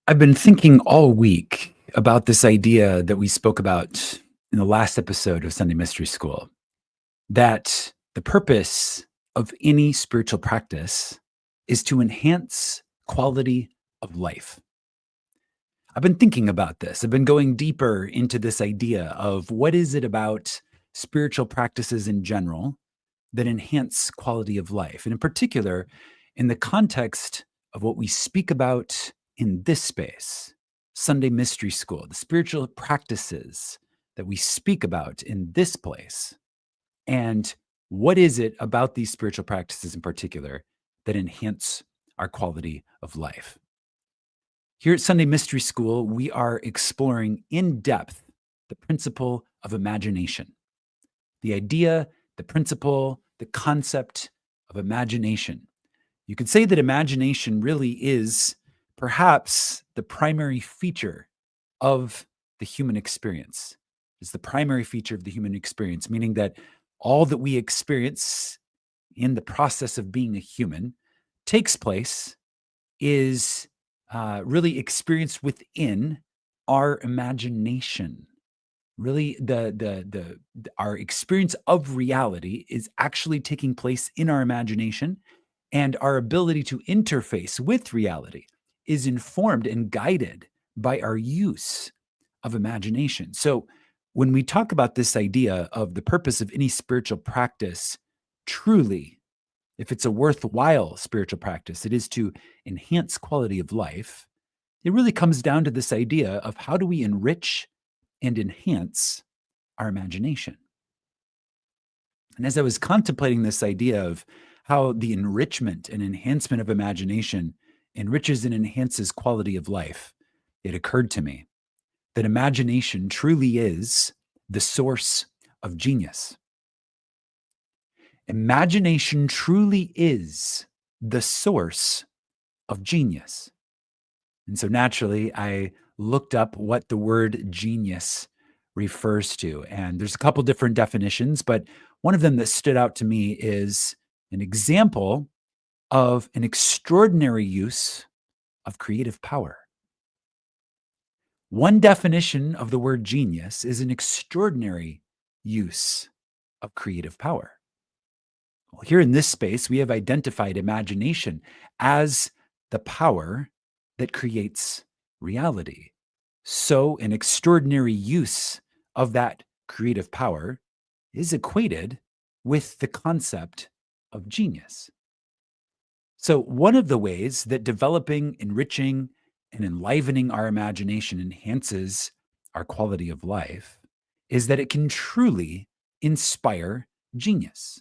I've been thinking all week about this idea that we spoke about in the last episode of Sunday Mystery School, that the purpose of any spiritual practice is to enhance quality of life. I've been thinking about this. I've been going deeper into this idea of what is it about spiritual practices in general that enhance quality of life, and in particular, in the context of what we speak about in this space, Sunday Mystery School, the spiritual practices that we speak about in this place. And what is it about these spiritual practices in particular that enhance our quality of life? Here at Sunday Mystery School, we are exploring in depth the principle of imagination, the idea, the principle, the concept of imagination. You could say that imagination really is perhaps the primary feature of the human experience. It's the primary feature of the human experience, meaning that all that we experience in the process of being a human takes place, is really experienced within our imagination. Really, our experience of reality is actually taking place in our imagination, and our ability to interface with reality is informed and guided by our use of imagination. So, when we talk about this idea of the purpose of any spiritual practice, truly, if it's a worthwhile spiritual practice, it is to enhance quality of life. It really comes down to this idea of how do we enrich and enhance our imagination. And as I was contemplating this idea of how the enrichment and enhancement of imagination enriches and enhances quality of life, it occurred to me that imagination truly is the source of genius. Imagination truly is the source of genius. And so naturally, I looked up what the word genius refers to. And there's a couple different definitions, but one of them that stood out to me is an example of an extraordinary use of creative power. One definition of the word genius is an extraordinary use of creative power. Well, here in this space, we have identified imagination as the power that creates reality. So, an extraordinary use of that creative power is equated with the concept of genius. So, one of the ways that developing, enriching, and enlivening our imagination enhances our quality of life is that it can truly inspire genius.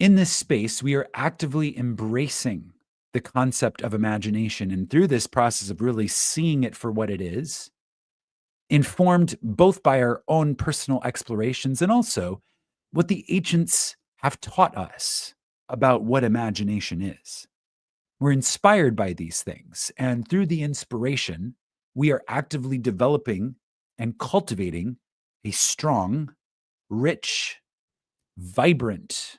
In this space, we are actively embracing the concept of imagination. And through this process of really seeing it for what it is, informed both by our own personal explorations and also what the ancients have taught us about what imagination is. We're inspired by these things. And through the inspiration, we are actively developing and cultivating a strong, rich, vibrant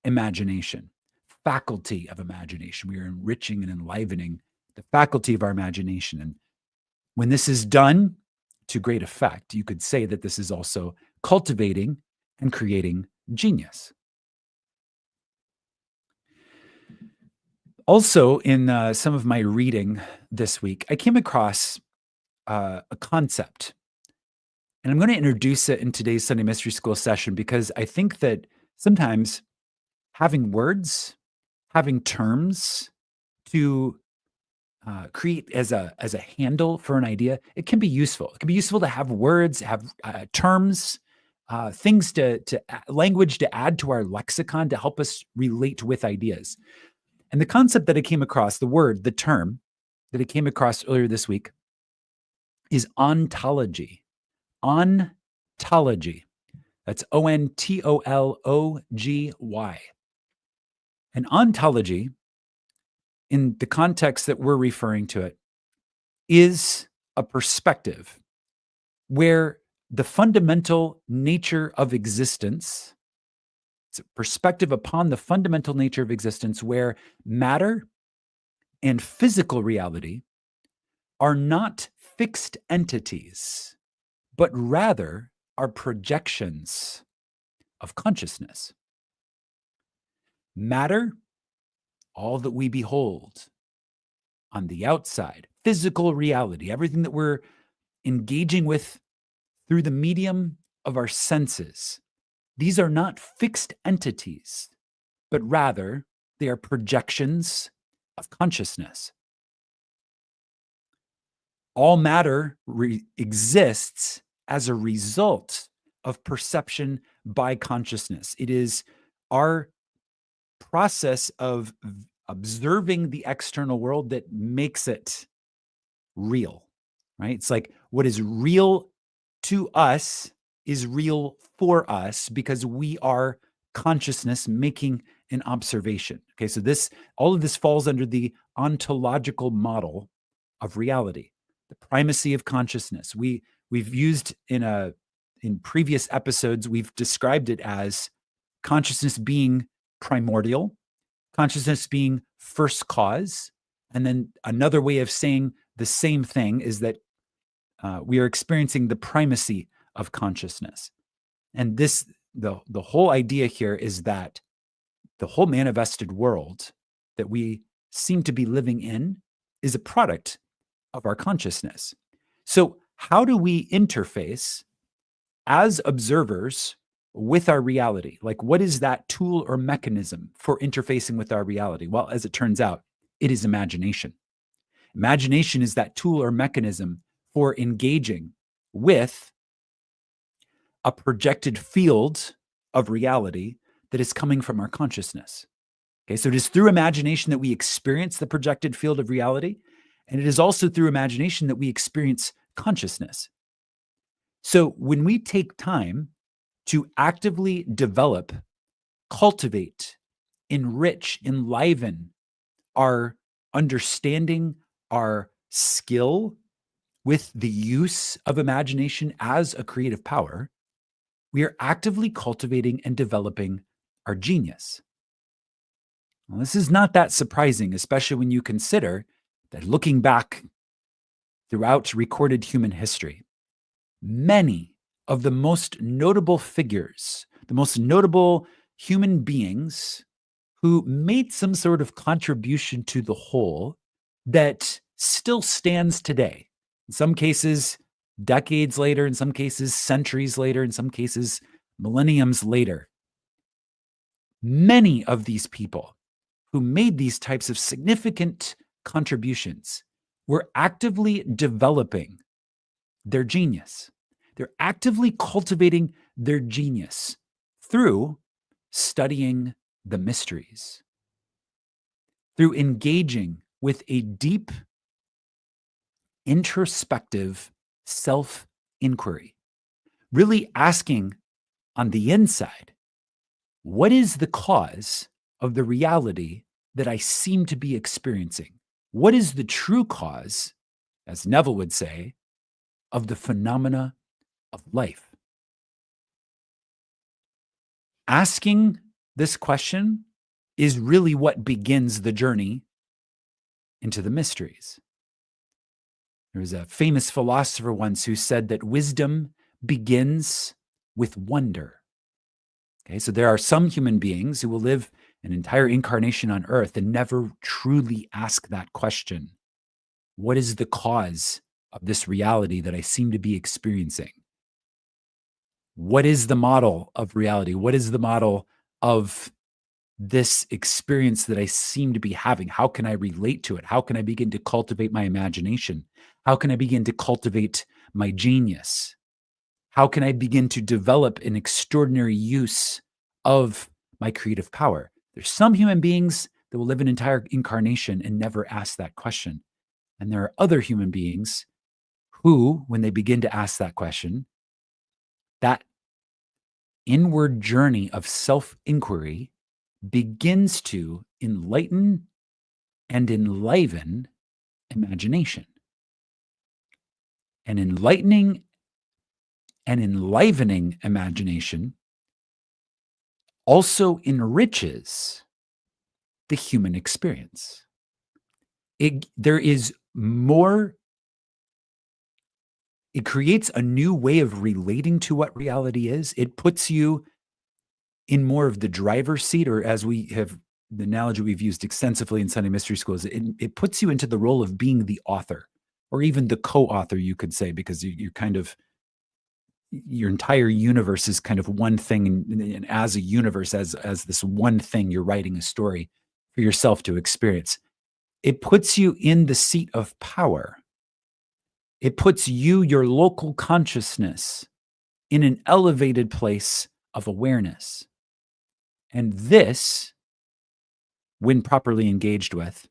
imagination, faculty of imagination. We are enriching and enlivening the faculty of our imagination. And when this is done to great effect, you could say that this is also cultivating and creating genius. Also, in some of my reading this week, I came across a concept, and I'm going to introduce it in today's Sunday Mystery School session because I think that sometimes having words, having terms to create as a handle for an idea, it can be useful. It can be useful to have words, have terms, things language to add to our lexicon to help us relate with ideas. And the concept that I came across, the term that I came across earlier this week is ontology. Ontology. That's ontology. An ontology, in the context that we're referring to it, is a perspective where the fundamental nature of existence, it's a perspective upon the fundamental nature of existence where matter and physical reality are not fixed entities, but rather are projections of consciousness. Matter, all that we behold on the outside, physical reality, everything that we're engaging with through the medium of our senses, these are not fixed entities, but rather they are projections of consciousness. All matter exists as a result of perception by consciousness. It is our process of observing the external world that makes it real, right? It's like what is real to us is real for us because we are consciousness making an observation. Okay, so all of this falls under the ontological model of reality, the primacy of consciousness. We've used in previous episodes, we've described it as consciousness being primordial, consciousness being first cause, and then another way of saying the same thing is that we are experiencing the primacy of consciousness. And the whole idea here is that the whole manifested world that we seem to be living in is a product of our consciousness. So how do we interface as observers with our reality? Like, what is that tool or mechanism for interfacing with our reality? Well, as it turns out, it is imagination. Imagination is that tool or mechanism for engaging with a projected field of reality that is coming from our consciousness. Okay, so it is through imagination that we experience the projected field of reality, and it is also through imagination that we experience consciousness. So when we take time to actively develop, cultivate, enrich, enliven our understanding, our skill with the use of imagination as a creative power, we are actively cultivating and developing our genius. Well, this is not that surprising, especially when you consider that looking back throughout recorded human history, many of the most notable figures, the most notable human beings who made some sort of contribution to the whole that still stands today. In some cases, decades later, in some cases, centuries later, in some cases, millenniums later. Many of these people who made these types of significant contributions were actively developing their genius. They're actively cultivating their genius through studying the mysteries, through engaging with a deep, introspective self-inquiry, really asking on the inside, what is the cause of the reality that I seem to be experiencing? What is the true cause, as Neville would say, of the phenomena of life? Asking this question is really what begins the journey into the mysteries. There was a famous philosopher once who said that wisdom begins with wonder. Okay, so there are some human beings who will live an entire incarnation on earth and never truly ask that question. What is the cause of this reality that I seem to be experiencing? What is the model of reality? What is the model of this experience that I seem to be having? How can I relate to it? How can I begin to cultivate my imagination? How can I begin to cultivate my genius? How can I begin to develop an extraordinary use of my creative power? There's some human beings that will live an entire incarnation and never ask that question. And there are other human beings who, when they begin to ask that question, that inward journey of self-inquiry begins to enlighten and enliven imagination. And enlightening and enlivening imagination also enriches the human experience. There is more. It creates a new way of relating to what reality is. It puts you in more of the driver's seat, or as we have the analogy we've used extensively in Sunday Mystery School is it puts you into the role of being the author, or even the co-author, you could say, because you're kind of your entire universe is kind of one thing, and as a universe, as this one thing, you're writing a story for yourself to experience. It puts you in the seat of power. It puts you, your local consciousness, in an elevated place of awareness. And this, when properly engaged with,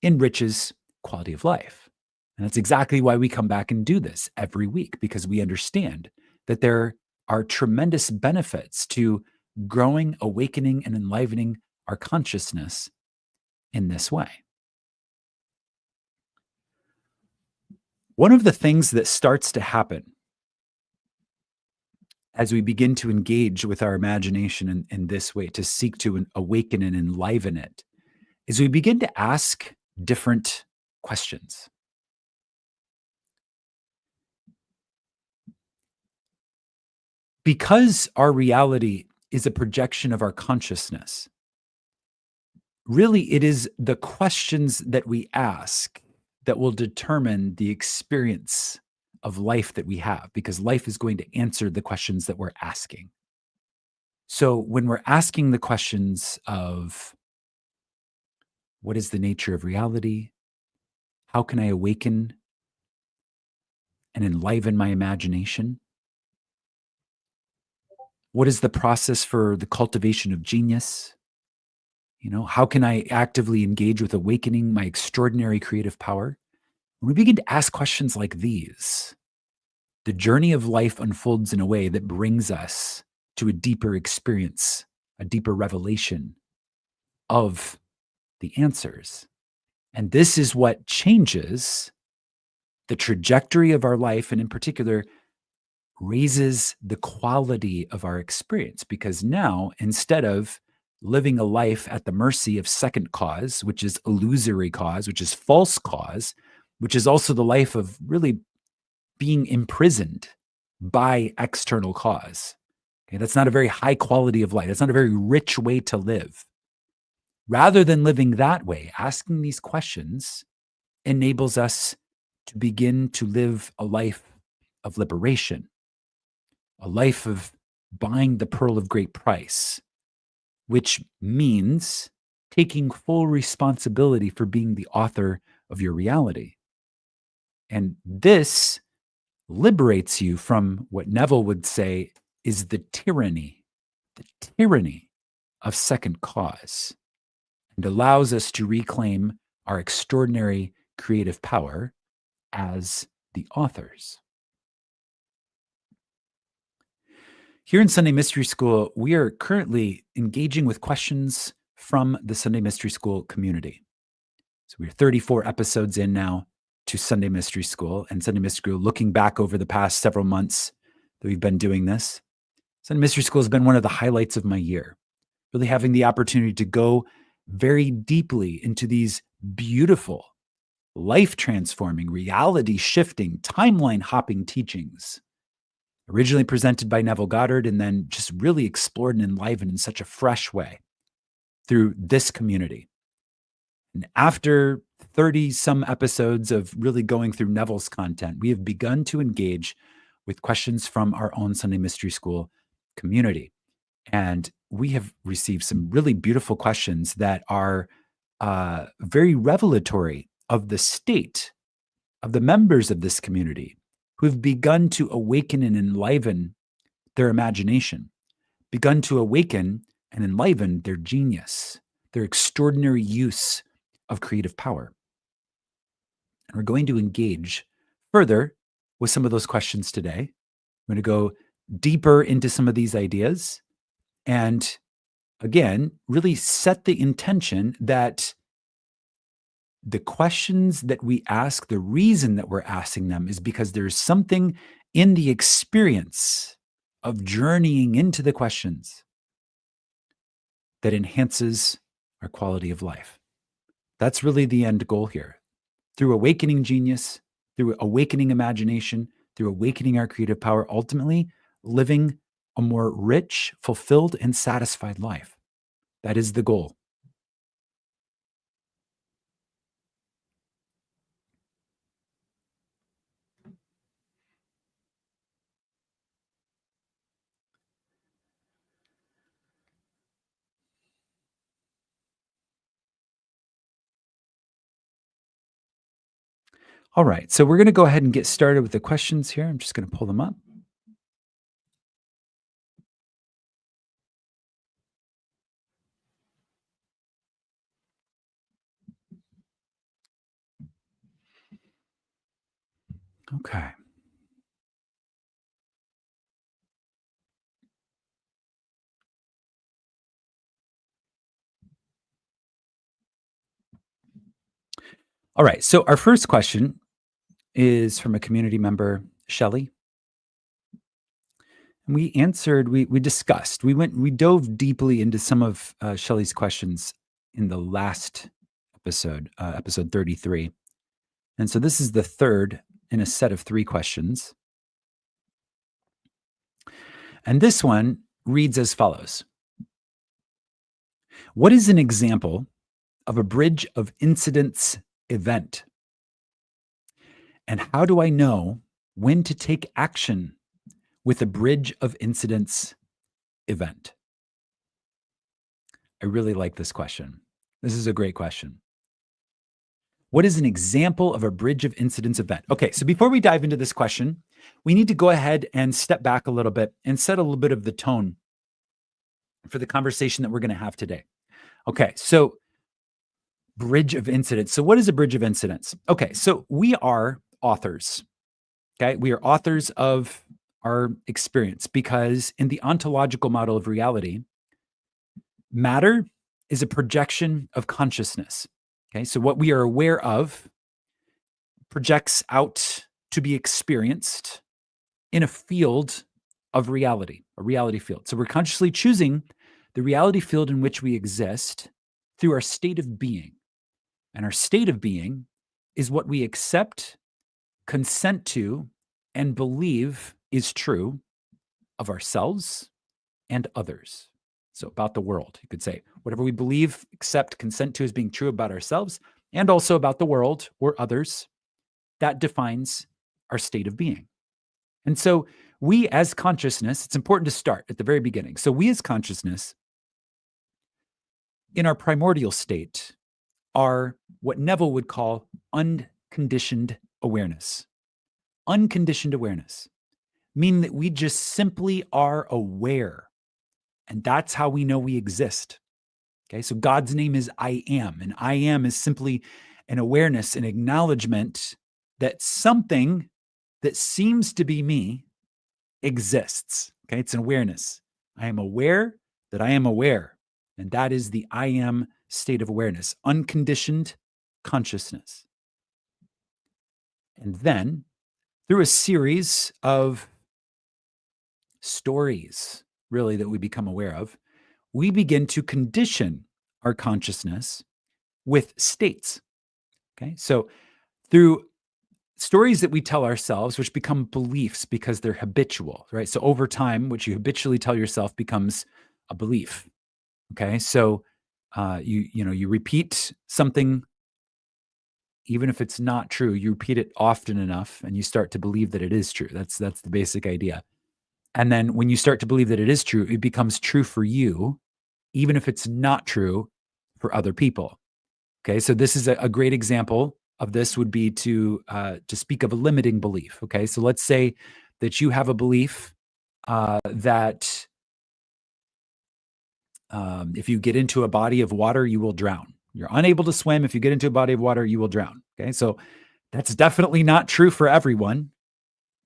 enriches quality of life. And that's exactly why we come back and do this every week, because we understand that there are tremendous benefits to growing, awakening, and enlivening our consciousness in this way. One of the things that starts to happen as we begin to engage with our imagination in this way, to seek to awaken and enliven it, is we begin to ask different questions. Because our reality is a projection of our consciousness, really it is the questions that we ask that will determine the experience of life that we have, because life is going to answer the questions that we're asking. So when we're asking the questions of what is the nature of reality? How can I awaken and enliven my imagination? What is the process for the cultivation of genius? How can I actively engage with awakening my extraordinary creative power? When we begin to ask questions like these, the journey of life unfolds in a way that brings us to a deeper experience, a deeper revelation of the answers. And this is what changes the trajectory of our life, and in particular, raises the quality of our experience. Because now, instead of living a life at the mercy of second cause, which is illusory cause, which is false cause, which is also the life of really being imprisoned by external cause. Okay, that's not a very high quality of life. That's not a very rich way to live. Rather than living that way, asking these questions enables us to begin to live a life of liberation, a life of buying the pearl of great price, which means taking full responsibility for being the author of your reality. And this liberates you from what Neville would say is the tyranny of second cause, and allows us to reclaim our extraordinary creative power as the authors. Here in Sunday Mystery School, we are currently engaging with questions from the Sunday Mystery School community. So we're 34 episodes in now to Sunday Mystery School, and Sunday Mystery School, looking back over the past several months that we've been doing this, Sunday Mystery School has been one of the highlights of my year. Really having the opportunity to go very deeply into these beautiful, life-transforming, reality-shifting, timeline-hopping teachings, originally presented by Neville Goddard, and then just really explored and enlivened in such a fresh way through this community. And after 30 some episodes of really going through Neville's content, we have begun to engage with questions from our own Sunday Mystery School community. And we have received some really beautiful questions that are very revelatory of the state of the members of this community who've begun to awaken and enliven their imagination, begun to awaken and enliven their genius, their extraordinary use of creative power. And we're going to engage further with some of those questions today. We're going to go deeper into some of these ideas and, again, really set the intention that the questions that we ask, the reason that we're asking them is because there's something in the experience of journeying into the questions that enhances our quality of life. That's really the end goal here. Through awakening genius, through awakening imagination, through awakening our creative power, ultimately living a more rich, fulfilled, and satisfied life. That is the goal. All right. So we're going to go ahead and get started with the questions here. I'm just going to pull them up. Okay. All right. So our first question is from a community member, Shelly. And we answered, we discussed, we dove deeply into some of Shelly's questions in the last episode, episode 33. And so this is the third in a set of 3 questions. And this one reads as follows. What is an example of a bridge of incidents event? And how do I know when to take action with a bridge of incidents event? I really like this question. This is a great question. What is an example of a bridge of incidents event? Okay, so before we dive into this question, we need to go ahead and step back a little bit and set a little bit of the tone for the conversation that we're going to have today. Okay, so bridge of incidents. So what is a bridge of incidents? Okay, so we are authors. Okay, we are authors of our experience because in the ontological model of reality, matter is a projection of consciousness. Okay, so what we are aware of projects out to be experienced in a field of reality, a reality field. So we're consciously choosing the reality field in which we exist through our state of being. And our state of being is what we accept, consent to, and believe is true of ourselves and others. So about the world, you could say, whatever we believe, accept, consent to as being true about ourselves and also about the world or others, that defines our state of being. And so we as consciousness, it's important to start at the very beginning. So we as consciousness, in our primordial state, are what Neville would call unconditioned awareness. Unconditioned awareness, meaning that we just simply are aware. And that's how we know we exist. Okay, so God's name is I am, and I am is simply an awareness, an acknowledgement that something that seems to be me exists. Okay, it's an awareness. I am aware that I am aware. And that is the I am state of awareness, unconditioned consciousness. And then through a series of stories, really, that we become aware of, we begin to condition our consciousness with states. Okay, so through stories that we tell ourselves, which become beliefs because they're habitual, right? So over time, what you habitually tell yourself becomes a belief. Okay, so you repeat something, even if it's not true. You repeat it often enough, and you start to believe that it is true. That's the basic idea. And then when you start to believe that it is true, it becomes true for you, even if it's not true for other people. Okay, so this is a great example of this would be to speak of a limiting belief. Okay, so let's say that you have a belief that if you get into a body of water, you will drown. You're unable to swim. If you get into a body of water, you will drown. Okay, so that's definitely not true for everyone.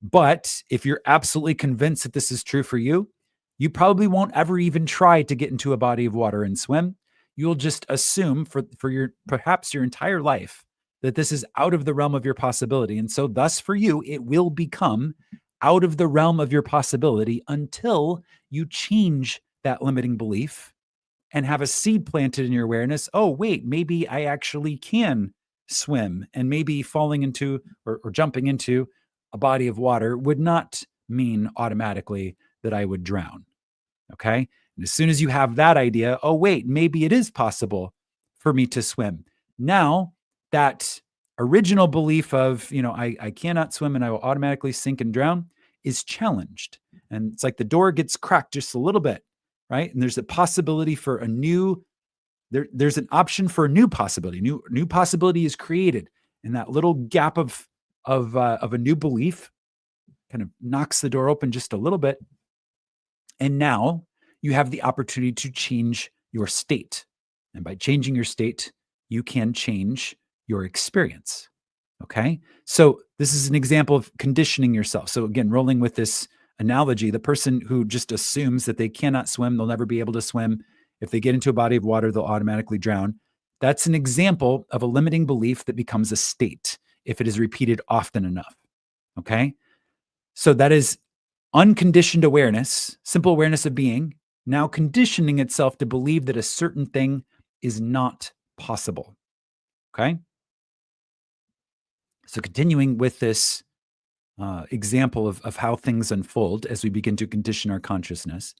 But if you're absolutely convinced that this is true for you, you probably won't ever even try to get into a body of water and swim. You'll just assume for your perhaps your entire life that this is out of the realm of your possibility. And so thus for you, it will become out of the realm of your possibility until you change that limiting belief and have a seed planted in your awareness. Oh, wait, maybe I actually can swim, and maybe falling into or jumping into a body of water would not mean automatically that I would drown. Okay. And as soon as you have that idea, oh, wait, maybe it is possible for me to swim. Now, that original belief of, I cannot swim and I will automatically sink and drown is challenged. And it's like the door gets cracked just a little bit, right? And there's a possibility for a new, there's an option for a new possibility. New possibility is created. And that little gap of a new belief kind of knocks the door open just a little bit. And now you have the opportunity to change your state. And by changing your state, you can change your experience. Okay. So this is an example of conditioning yourself. So again, rolling with this analogy, the person who just assumes that they cannot swim, they'll never be able to swim. If they get into a body of water, they'll automatically drown. That's an example of a limiting belief that becomes a state if it is repeated often enough. Okay. So that is unconditioned awareness, simple awareness of being, now conditioning itself to believe that a certain thing is not possible. Okay. So continuing with this example of how things unfold as we begin to condition our consciousness,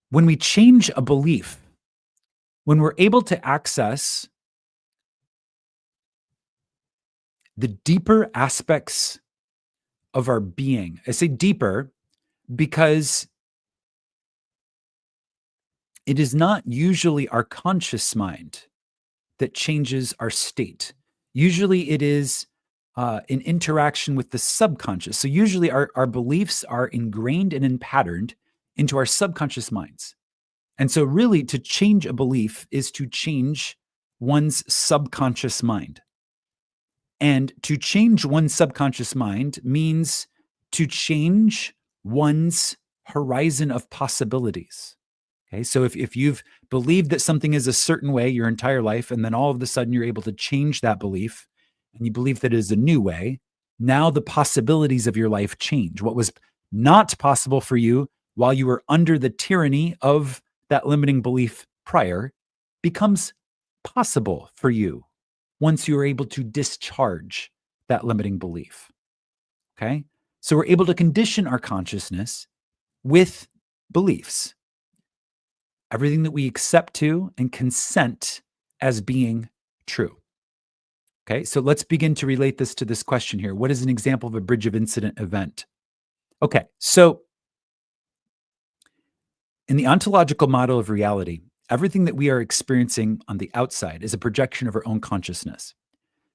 when we change a belief, when we're able to access the deeper aspects of our being, I say deeper because it is not usually our conscious mind that changes our state. Usually it is an interaction with the subconscious. So usually our beliefs are ingrained and patterned into our subconscious minds. And so really to change a belief is to change one's subconscious mind. And to change one's subconscious mind means to change one's horizon of possibilities. Okay, so if you've believed that something is a certain way your entire life, and then all of a sudden you're able to change that belief, and you believe that it is a new way, now the possibilities of your life change. What was not possible for you while you were under the tyranny of that limiting belief prior becomes possible for you once you are able to discharge that limiting belief. Okay, so we're able to condition our consciousness with beliefs. Everything that we accept to and consent as being true. Okay, so let's begin to relate this to this question here. What is an example of a bridge of incident event? Okay, so in the ontological model of reality, everything that we are experiencing on the outside is a projection of our own consciousness.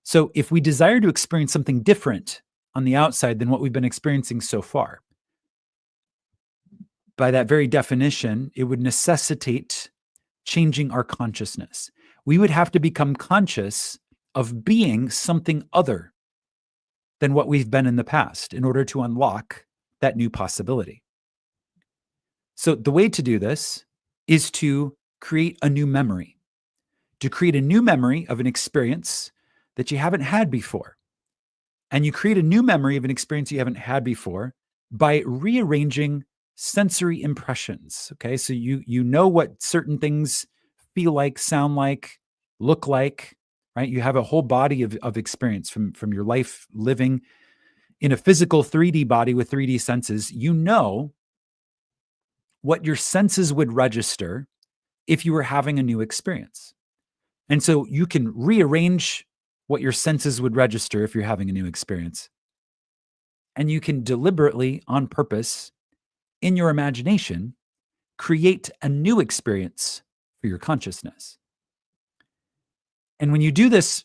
So if we desire to experience something different on the outside than what we've been experiencing so far, by that very definition, it would necessitate changing our consciousness. We would have to become conscious of being something other than what we've been in the past in order to unlock that new possibility. So the way to do this is to create a new memory, to create a new memory of an experience that you haven't had before. And you create a new memory of an experience you haven't had before by rearranging sensory impressions. Okay, so you know what certain things feel like, sound like, look like, right? You have a whole body of experience from your life living in a physical 3D body with 3D senses. You know what your senses would register if you were having a new experience. And so you can rearrange what your senses would register if you're having a new experience. And you can deliberately, on purpose, in your imagination, create a new experience for your consciousness. And when you do this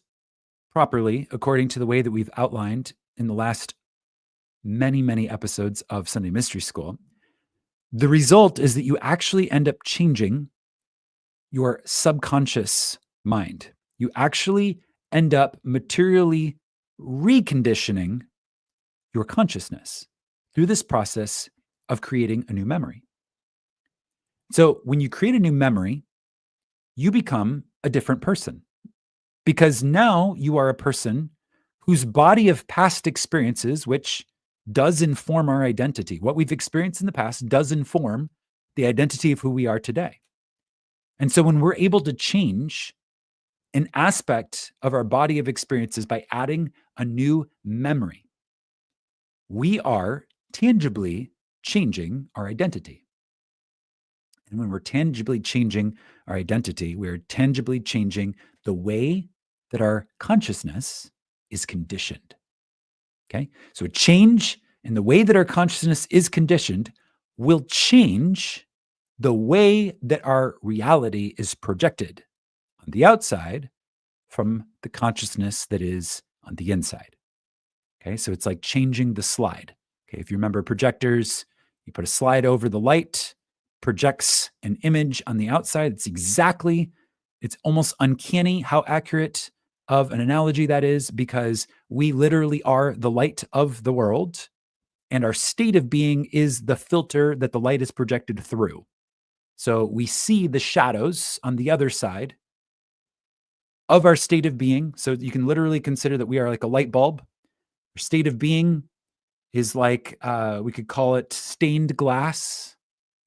properly, according to the way that we've outlined in the last many, many episodes of Sunday Mystery School, the result is that you actually end up changing your subconscious mind. You actually end up materially reconditioning your consciousness through this process of creating a new memory. So when you create a new memory, you become a different person because now you are a person whose body of past experiences, which does inform our identity. What we've experienced in the past does inform the identity of who we are today. And so when we're able to change an aspect of our body of experiences by adding a new memory, we are tangibly changing our identity. And when we're tangibly changing our identity, we're tangibly changing the way that our consciousness is conditioned. Okay. So a change in the way that our consciousness is conditioned will change the way that our reality is projected on the outside from the consciousness that is on the inside. Okay. So it's like changing the slide. Okay. If you remember projectors, you put a slide over the light, projects an image on the outside. It's almost uncanny how accurate of an analogy that is, because we literally are the light of the world, and our state of being is the filter that the light is projected through. So we see the shadows on the other side of our state of being. So you can literally consider that we are like a light bulb. Our state of being is like, we could call it stained glass,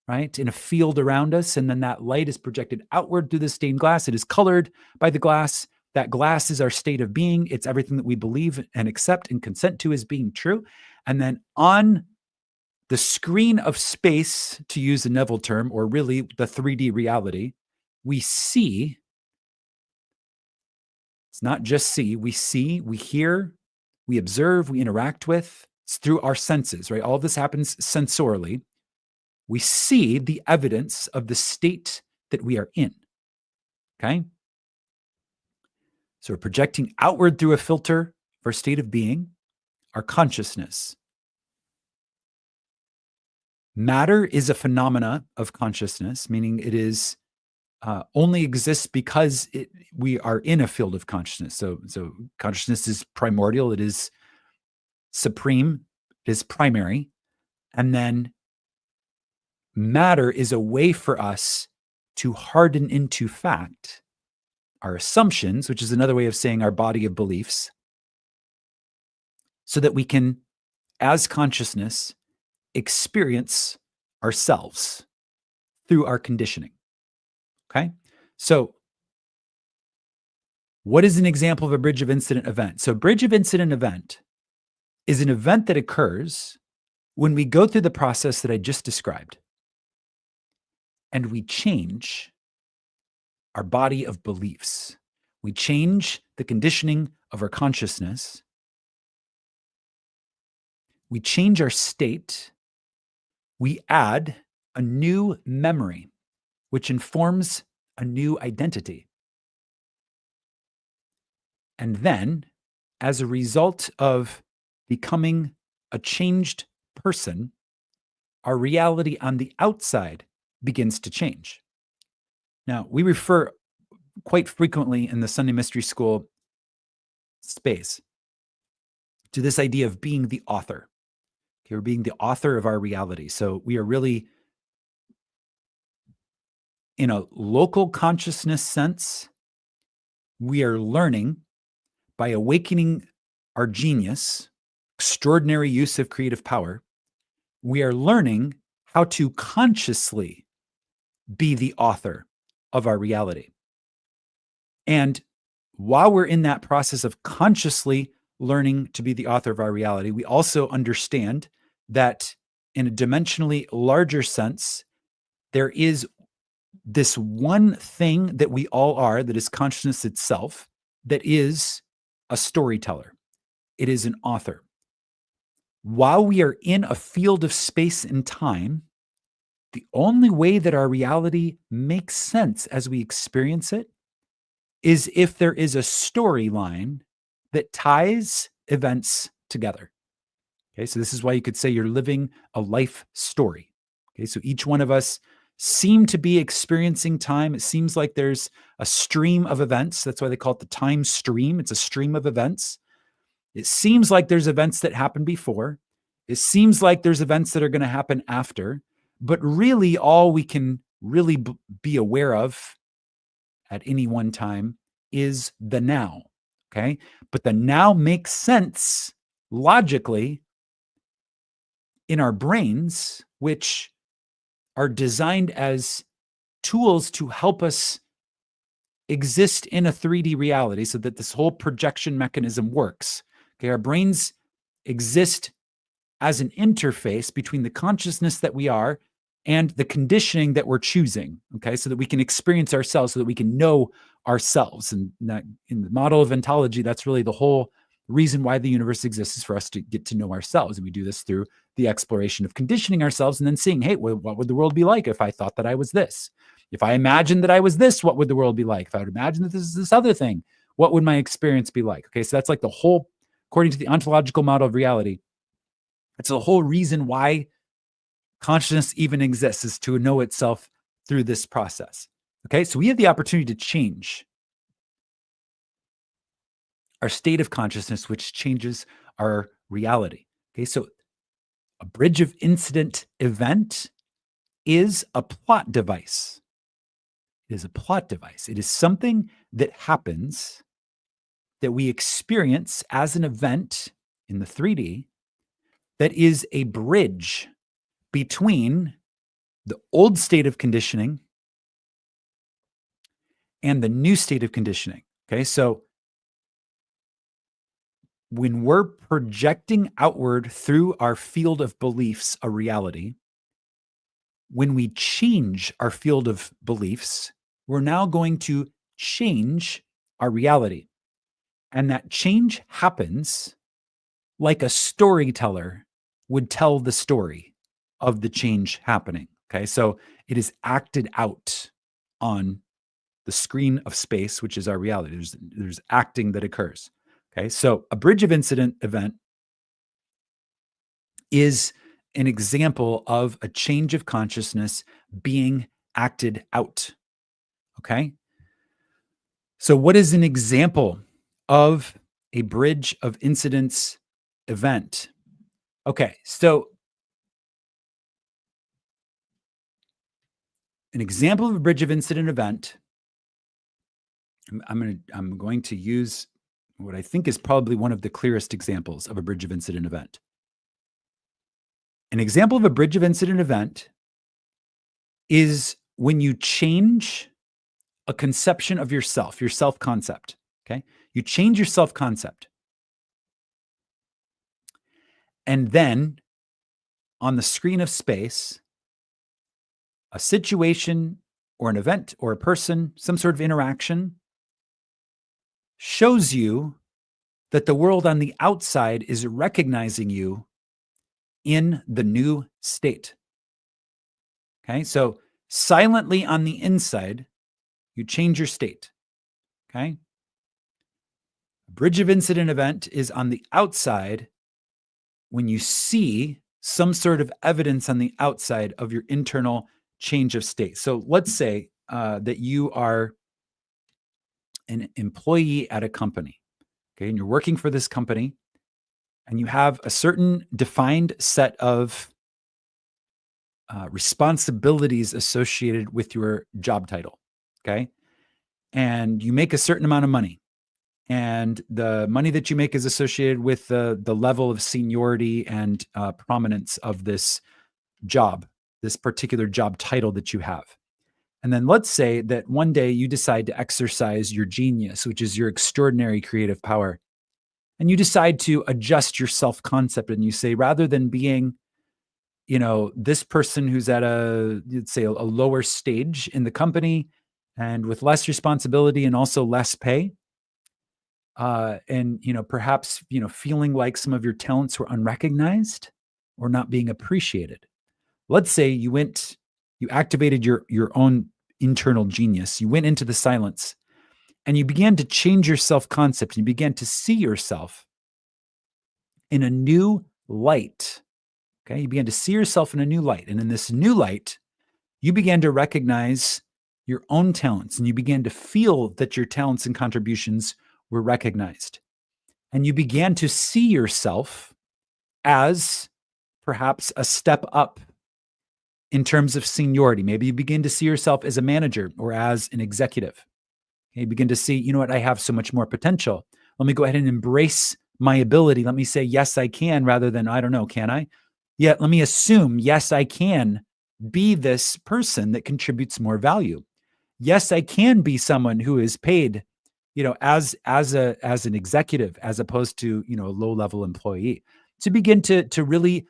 right, in a field around us. And then that light is projected outward through the stained glass. It is colored by the glass. That glass is our state of being. It's everything that we believe and accept and consent to as being true. And then on the screen of space, to use the Neville term, or really the 3D reality, we see, it's not just see, we hear, we observe, we interact with. It's through our senses, right? All of this happens sensorially. We see the evidence of the state that we are in. Okay. So we're projecting outward through a filter of our state of being, our consciousness. Matter is a phenomena of consciousness, meaning it is only exists because we are in a field of consciousness. So consciousness is primordial. It is supreme. It is primary. And then matter is a way for us to harden into fact our assumptions, which is another way of saying our body of beliefs, so that we can, as consciousness, experience ourselves through our conditioning. Okay? So what is an example of a bridge of incident event? So bridge of incident event is an event that occurs when we go through the process that I just described and we change our body of beliefs. We change the conditioning of our consciousness. We change our state. We add a new memory, which informs a new identity. And then, as a result of becoming a changed person, our reality on the outside begins to change. Now, we refer quite frequently in the Sunday Mystery School space to this idea of being the author. Okay, we're being the author of our reality. So we are really, in a local consciousness sense, we are learning by awakening our genius, extraordinary use of creative power. We are learning how to consciously be the author of our reality. And while we're in that process of consciously learning to be the author of our reality, we also understand that in a dimensionally larger sense, there is this one thing that we all are, that is consciousness itself, that is a storyteller. It is an author. While we are in a field of space and time, the only way that our reality makes sense as we experience it is if there is a storyline that ties events together. Okay, so this is why you could say you're living a life story. Okay, so each one of us seem to be experiencing time. It seems like there's a stream of events. That's why they call it the time stream. It's a stream of events. It seems like there's events that happened before. It seems like there's events that are going to happen after. But really, all we can really be aware of at any one time is the now. Okay. But the now makes sense logically in our brains, which are designed as tools to help us exist in a 3D reality so that this whole projection mechanism works. Okay, our brains exist as an interface between the consciousness that we are and the conditioning that we're choosing, okay, so that we can experience ourselves, so that we can know ourselves. And that, in the model of ontology, that's really the whole reason why the universe exists, is for us to get to know ourselves. And we do this through the exploration of conditioning ourselves and then seeing, hey, what would the world be like if I thought that I was this? If I imagined that I was this, what would the world be like? If I would imagine that this is this other thing, what would my experience be like? Okay, so that's like the whole, according to the ontological model of reality, it's the whole reason why consciousness even exists, is to know itself through this process. Okay, so we have the opportunity to change our state of consciousness, which changes our reality. Okay, so a bridge of incident event is a plot device. It is a plot device. It is something that happens, that we experience as an event in the 3D, that is a bridge between the old state of conditioning and the new state of conditioning. Okay, so when we're projecting outward through our field of beliefs a reality, when we change our field of beliefs, we're now going to change our reality. And that change happens like a storyteller would tell the story of the change happening. Okay, so it is acted out on the screen of space, which is our reality. There's acting that occurs. Okay, so a bridge of incident event is an example of a change of consciousness being acted out. Okay, so what is an example of a bridge of incidents event? Okay, so an example of a bridge of incident event, I'm going to use what I think is probably one of the clearest examples of a bridge of incident event. An example of a bridge of incident event is when you change a conception of yourself, your self-concept, okay? You change your self-concept. And then on the screen of space, a situation or an event or a person, some sort of interaction, shows you that the world on the outside is recognizing you in the new state. Okay, so silently on the inside, you change your state. Okay, a bridge of incident event is on the outside when you see some sort of evidence on the outside of your internal change of state. So let's say that you are an employee at a company, okay, and you're working for this company, and you have a certain defined set of responsibilities associated with your job title, okay? And you make a certain amount of money, and the money that you make is associated with the level of seniority and prominence of this job, this particular job title that you have. And then let's say that one day you decide to exercise your genius, which is your extraordinary creative power. And you decide to adjust your self-concept, and you say, rather than being, this person who's at let's say a lower stage in the company and with less responsibility and also less pay, and, perhaps, feeling like some of your talents were unrecognized or not being appreciated. Let's say you activated your own internal genius. You went into the silence and you began to change your self-concept. You began to see yourself in a new light. Okay. You began to see yourself in a new light. And in this new light, you began to recognize your own talents, and you began to feel that your talents and contributions were recognized. And you began to see yourself as perhaps a step up in terms of seniority. Maybe you begin to see yourself as a manager or as an executive. You begin to see, you know what, I have so much more potential. Let me go ahead and embrace my ability. Let me say, yes, I can, rather than, I don't know, can I? Yeah, let me assume, yes, I can be this person that contributes more value. Yes, I can be someone who is paid, as an executive, as opposed to, a low level employee. To begin to really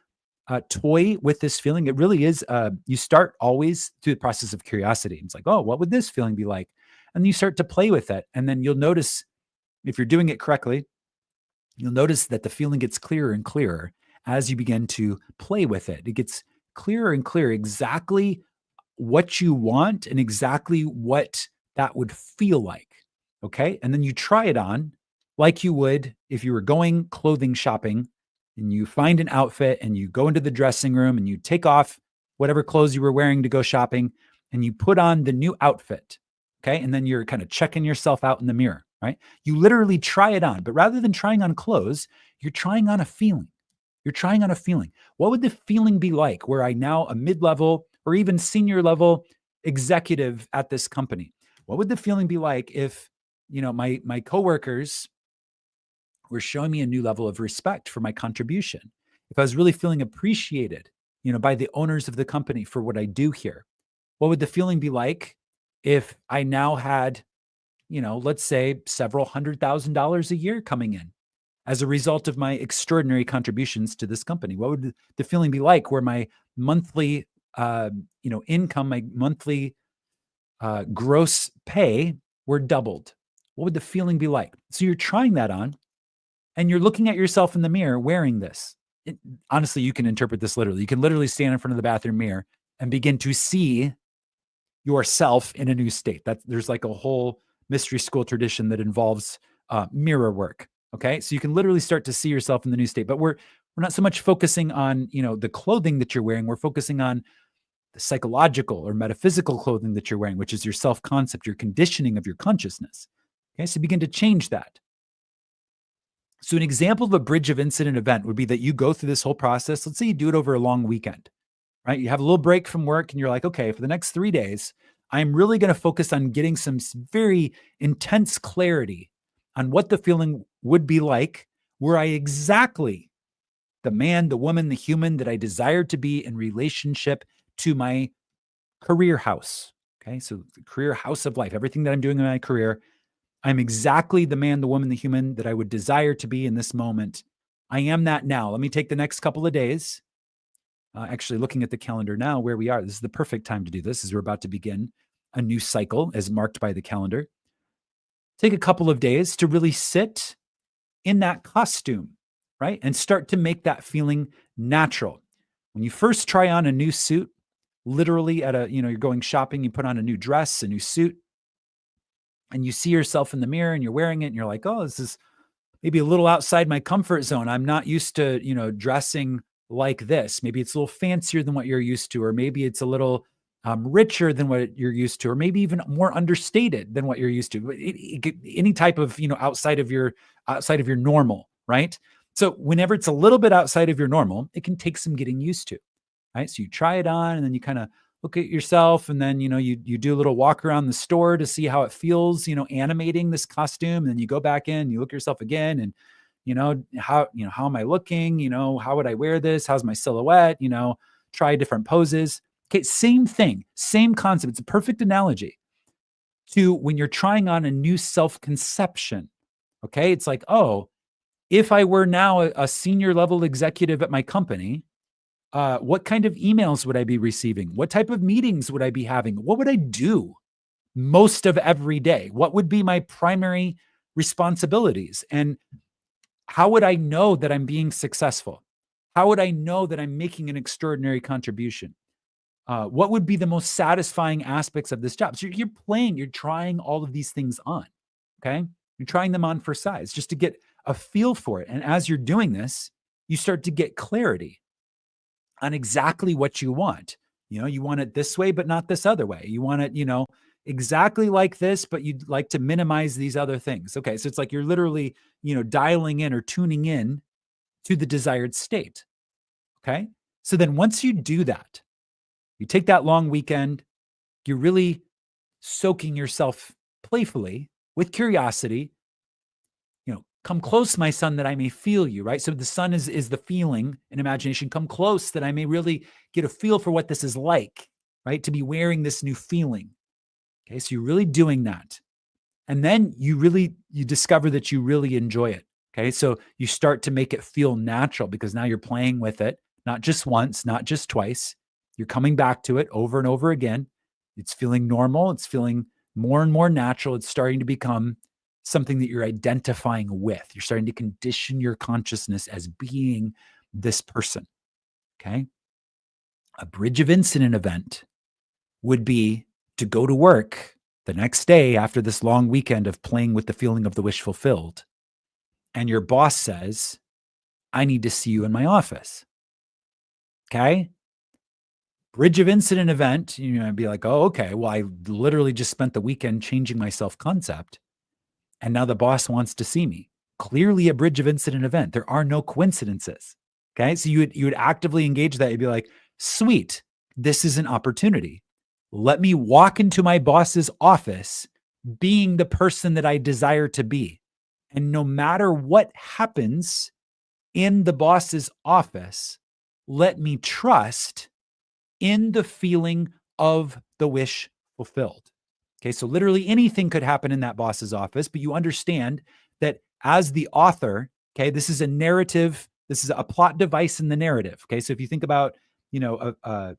toy with this feeling, it really is. You start always through the process of curiosity. It's like, oh, what would this feeling be like? And you start to play with it, and then you'll notice, if you're doing it correctly, you'll notice that the feeling gets clearer and clearer as you begin to play with it. It gets clearer and clearer exactly what you want and exactly what that would feel like. Okay. And then you try it on like you would if you were going clothing shopping, and you find an outfit and you go into the dressing room and you take off whatever clothes you were wearing to go shopping and you put on the new outfit. Okay. And then you're kind of checking yourself out in the mirror, right? You literally try it on, but rather than trying on clothes, you're trying on a feeling. You're trying on a feeling. What would the feeling be like were I now a mid-level or even senior level executive at this company? What would the feeling be like if, my coworkers were showing me a new level of respect for my contribution? If I was really feeling appreciated, by the owners of the company for what I do here? What would the feeling be like if I now had, let's say several $100,000 a year coming in as a result of my extraordinary contributions to this company? What would the feeling be like where my monthly, income, my monthly gross pay were doubled? What would the feeling be like? So you're trying that on, and you're looking at yourself in the mirror wearing this. Honestly, you can interpret this literally. You can literally stand in front of the bathroom mirror and begin to see yourself in a new state. There's like a whole mystery school tradition that involves mirror work. Okay, so you can literally start to see yourself in the new state. But we're not so much focusing on the clothing that you're wearing. We're focusing on the psychological or metaphysical clothing that you're wearing, which is your self-concept, your conditioning of your consciousness. Okay, so begin to change that. So an example of a bridge of incident event would be that you go through this whole process. Let's say you do it over a long weekend, right? You have a little break from work and you're like, okay, for the next 3 days, I'm really going to focus on getting some very intense clarity on what the feeling would be like were I exactly the man, the woman, the human that I desired to be in relationship to my career house. Okay. So the career house of life, everything that I'm doing in my career, I'm exactly the man, the woman, the human that I would desire to be in this moment. I am that now. Let me take the next couple of days. Actually, looking at the calendar now, where we are, this is the perfect time to do this, as we're about to begin a new cycle as marked by the calendar. Take a couple of days to really sit in that costume, right? And start to make that feeling natural. When you first try on a new suit, literally you're going shopping, you put on a new dress, a new suit, and you see yourself in the mirror and you're wearing it and you're like, oh, this is maybe a little outside my comfort zone. I'm not used to, dressing like this. Maybe it's a little fancier than what you're used to, or maybe it's a little richer than what you're used to, or maybe even more understated than what you're used to. Any type of, outside of your normal, right? So whenever it's a little bit outside of your normal, it can take some getting used to, right? So you try it on, and then you kind of look at yourself, and then, you do a little walk around the store to see how it feels, animating this costume. And then you go back in, you look at yourself again, and, how am I looking? How would I wear this? How's my silhouette? Try different poses. Okay. Same thing, same concept. It's a perfect analogy to when you're trying on a new self-conception. Okay. It's like, oh, if I were now a senior level executive at my company, what kind of emails would I be receiving? What type of meetings would I be having? What would I do most of every day? What would be my primary responsibilities? And how would I know that I'm being successful? How would I know that I'm making an extraordinary contribution? What would be the most satisfying aspects of this job? So you're trying all of these things on. Okay. You're trying them on for size just to get a feel for it. And as you're doing this, you start to get clarity on exactly what you want. You want it this way, but not this other way. You want it, exactly like this, but you'd like to minimize these other things. Okay. So it's like you're literally, dialing in or tuning in to the desired state. Okay. So then once you do that, you take that long weekend, you're really soaking yourself playfully with curiosity, Come close, my son, that I may feel you, right? So the sun is the feeling and imagination. Come close that I may really get a feel for what this is like, right? To be wearing this new feeling. Okay, so you're really doing that. And then you discover that you really enjoy it. Okay, so you start to make it feel natural because now you're playing with it, not just once, not just twice. You're coming back to it over and over again. It's feeling normal. It's feeling more and more natural. It's starting to become something that you're identifying with. You're starting to condition your consciousness as being this person. Okay. A bridge of incident event would be to go to work the next day after this long weekend of playing with the feeling of the wish fulfilled. And your boss says, I need to see you in my office. Okay. Bridge of incident event, I'd be like, oh, okay. Well, I literally just spent the weekend changing my self concept. And now the boss wants to see me. Clearly a bridge of incident event. There are no coincidences. Okay. So you would actively engage that. You'd be like, sweet, this is an opportunity. Let me walk into my boss's office being the person that I desire to be. And no matter what happens in the boss's office, let me trust in the feeling of the wish fulfilled. Okay, so literally anything could happen in that boss's office, but you understand that as the author, okay, this is a narrative, this is a plot device in the narrative. Okay, so if you think about, you're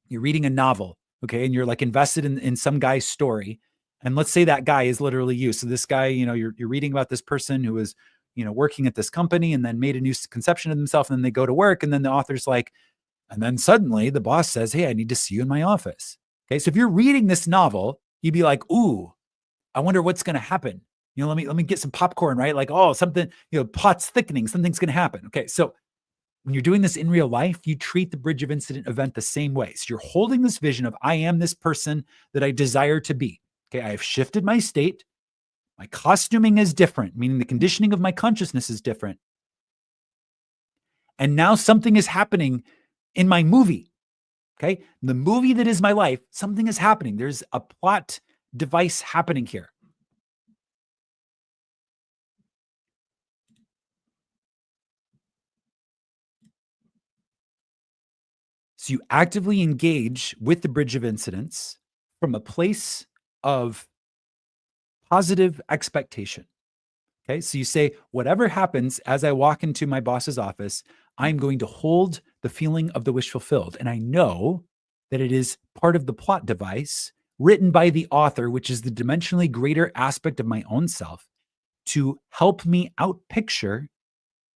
reading a novel, okay, and you're like invested in some guy's story, and let's say that guy is literally you. So this guy, you're reading about this person who was, working at this company and then made a new conception of themselves, and then they go to work, and then the author's like, and then suddenly the boss says, hey, I need to see you in my office. Okay. So if you're reading this novel, you'd be like, ooh, I wonder what's going to happen. Let me get some popcorn, right? Like, oh, something, plot's thickening, something's going to happen. Okay. So when you're doing this in real life, you treat the bridge of incident event the same way. So you're holding this vision of, I am this person that I desire to be. Okay. I have shifted my state. My costuming is different, meaning the conditioning of my consciousness is different. And now something is happening in my movie. Okay. The movie that is my life, something is happening. There's a plot device happening here. So you actively engage with the bridge of incidents from a place of positive expectation. Okay. So you say, whatever happens as I walk into my boss's office, I'm going to hold the feeling of the wish fulfilled. And I know that it is part of the plot device written by the author, which is the dimensionally greater aspect of my own self, to help me outpicture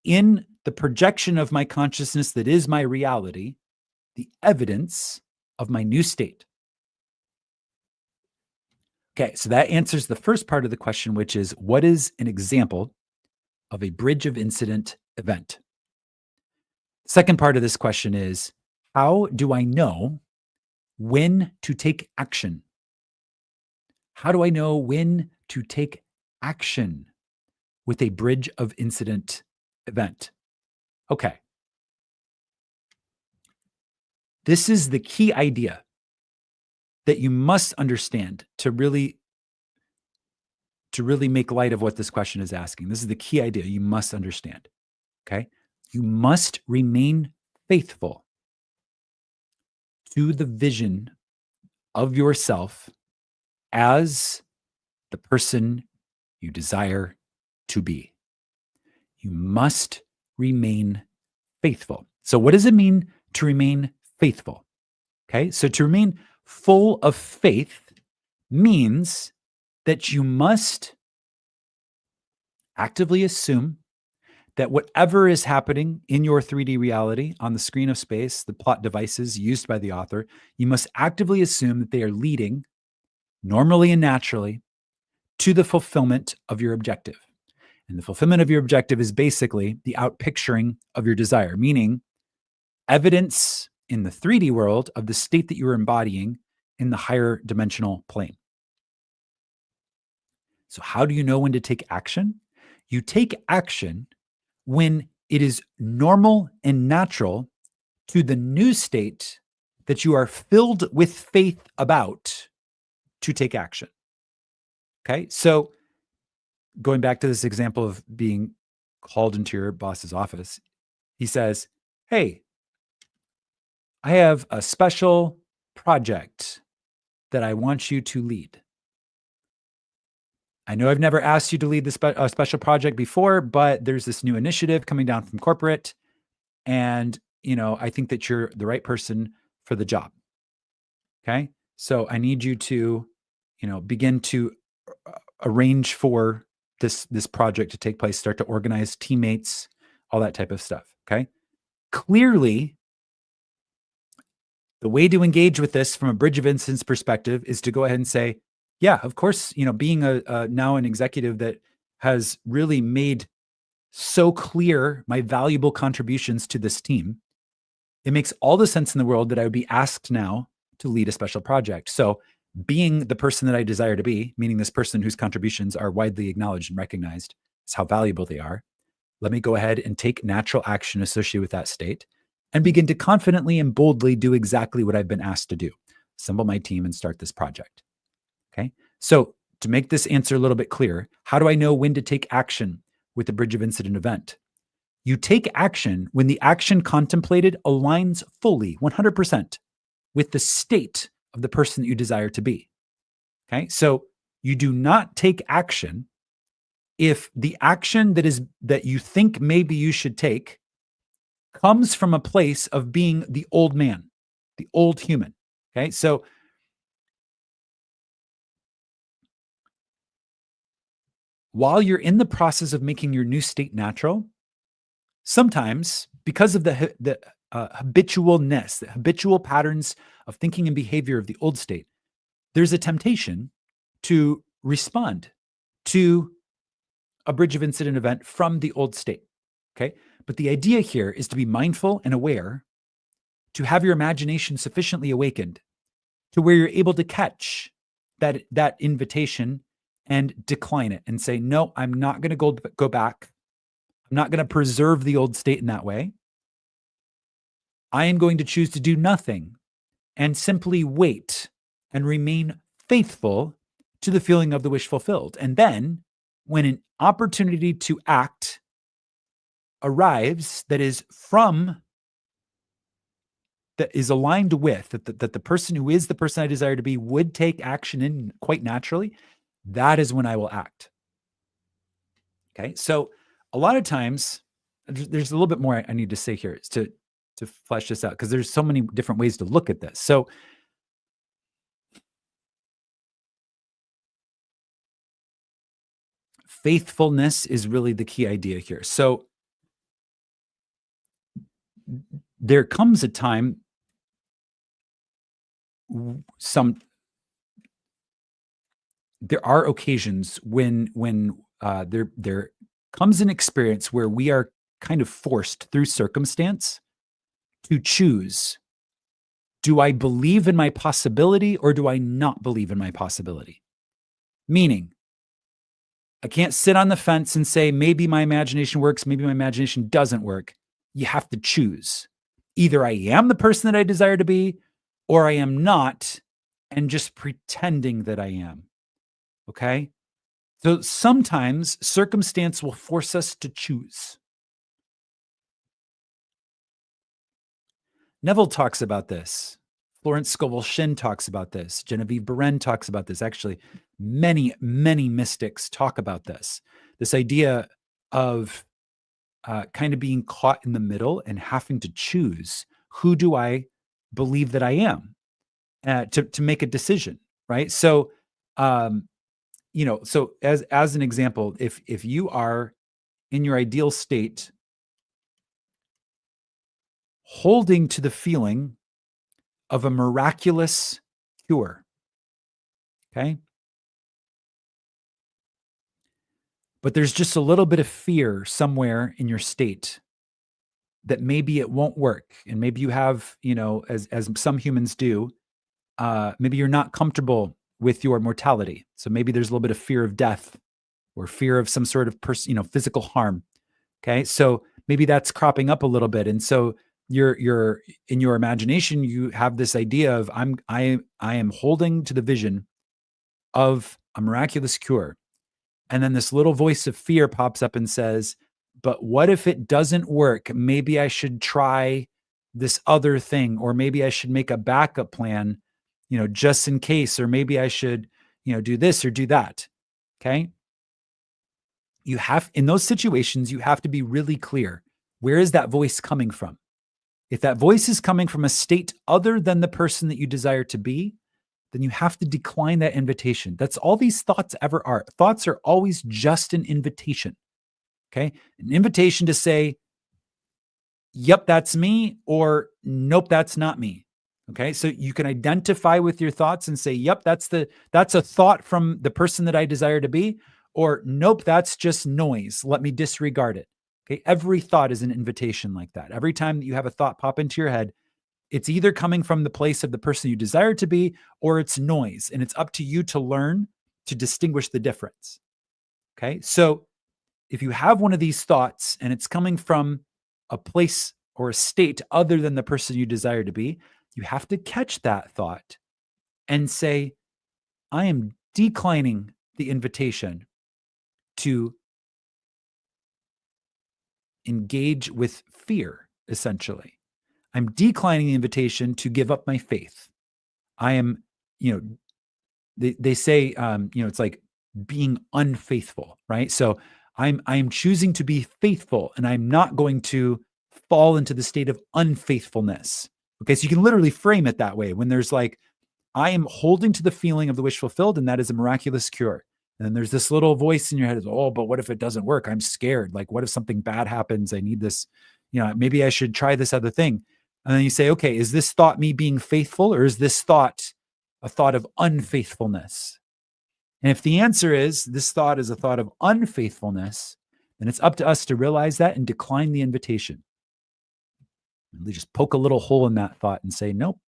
in the projection of my consciousness that is my reality, the evidence of my new state. Okay, so that answers the first part of the question, which is, what is an example of a bridge of incident event? Second part of this question is, how do I know when to take action? How do I know when to take action with a bridge of incident event? Okay. This is the key idea that you must understand to really make light of what this question is asking. This is the key idea you must understand. Okay? You must remain faithful to the vision of yourself as the person you desire to be. You must remain faithful. So what does it mean to remain faithful? Okay? So to remain full of faith means that you must actively assume that whatever is happening in your 3D reality on the screen of space, the plot devices used by the author, you must actively assume that they are leading normally and naturally to the fulfillment of your objective. And the fulfillment of your objective is basically the outpicturing of your desire, meaning evidence in the 3D world of the state that you're embodying in the higher dimensional plane. So how do you know when to take action? You take action when it is normal and natural to the new state that you are filled with faith about to take action. Okay. So going back to this example of being called into your boss's office, he says, "Hey, I have a special project that I want you to lead. I know I've never asked you to lead a special project before, but there's this new initiative coming down from corporate, and I think that you're the right person for the job. Okay, so I need you to, begin to arrange for this project to take place, start to organize teammates, all that type of stuff. Okay, clearly, the way to engage with this from a bridge of instance perspective is to go ahead and say, yeah, of course, being now an executive that has really made so clear my valuable contributions to this team, it makes all the sense in the world that I would be asked now to lead a special project. So being the person that I desire to be, meaning this person whose contributions are widely acknowledged and recognized as how valuable they are, let me go ahead and take natural action associated with that state and begin to confidently and boldly do exactly what I've been asked to do. Assemble my team and start this project. Okay. So to make this answer a little bit clearer, how do I know when to take action with the bridge of incident event? You take action when the action contemplated aligns fully, 100%, with the state of the person that you desire to be. Okay. So you do not take action if the action that you think maybe you should take comes from a place of being the old man, the old human. Okay. So while you're in the process of making your new state natural, sometimes because of the habitualness, the habitual patterns of thinking and behavior of the old state, there's a temptation to respond to a bridge of incident event from the old state. Okay. But the idea here is to be mindful and aware, to have your imagination sufficiently awakened to where you're able to catch that invitation and decline it and say, no, I'm not going to go back. I'm not going to preserve the old state in that way. I am going to choose to do nothing and simply wait and remain faithful to the feeling of the wish fulfilled. And then when an opportunity to act arrives that is aligned with that the person who is the person I desire to be would take action in quite naturally, that is when I will act. Okay. So a lot of times there's a little bit more I need to say here to flesh this out, because there's so many different ways to look at this. So faithfulness is really the key idea here. So there comes a time, there are occasions when there comes an experience where we are kind of forced through circumstance to choose, do I believe in my possibility or do I not believe in my possibility? Meaning, I can't sit on the fence and say, maybe my imagination works, maybe my imagination doesn't work. You have to choose. Either I am the person that I desire to be, or I am not, and just pretending that I am. Okay? So sometimes circumstance will force us to choose. Neville talks about this. Florence Scovel Shinn talks about this. Genevieve Beren talks about this. Actually, many, many mystics talk about this. This idea of kind of being caught in the middle and having to choose, who do I believe that I am, to make a decision, right? So, so as an example, if you are in your ideal state, holding to the feeling of a miraculous cure, okay? But there's just a little bit of fear somewhere in your state that maybe it won't work. And maybe you have, as some humans do, maybe you're not comfortable with your mortality. So maybe there's a little bit of fear of death or fear of some sort of physical harm. Okay. So maybe that's cropping up a little bit. And so you're in your imagination, you have this idea of I am holding to the vision of a miraculous cure. And then this little voice of fear pops up and says, but what if it doesn't work? Maybe I should try this other thing, or maybe I should make a backup plan, just in case, or maybe I should, do this or do that. Okay. In those situations, you have to be really clear. Where is that voice coming from? If that voice is coming from a state other than the person that you desire to be, then you have to decline that invitation. That's all these thoughts ever are. Thoughts are always just an invitation. Okay. An invitation to say, yep, that's me, or nope, that's not me. Okay. So you can identify with your thoughts and say, yep, that's a thought from the person that I desire to be, or nope, that's just noise. Let me disregard it. Okay. Every thought is an invitation like that. Every time that you have a thought pop into your head, it's either coming from the place of the person you desire to be, or it's noise. And it's up to you to learn to distinguish the difference. Okay. So if you have one of these thoughts and it's coming from a place or a state other than the person you desire to be, you have to catch that thought and say, I am declining the invitation to engage with fear, essentially. I'm declining the invitation to give up my faith. I am, they say, it's like being unfaithful, right? So I'm choosing to be faithful, and I'm not going to fall into the state of unfaithfulness. Okay. So you can literally frame it that way. When there's like, I am holding to the feeling of the wish fulfilled, and that is a miraculous cure. And then there's this little voice in your head, oh, but what if it doesn't work? I'm scared. Like, what if something bad happens? I need this, maybe I should try this other thing. And then you say, okay, is this thought me being faithful, or is this thought a thought of unfaithfulness? And if the answer is this thought is a thought of unfaithfulness, then it's up to us to realize that and decline the invitation. Really just poke a little hole in that thought and say, nope,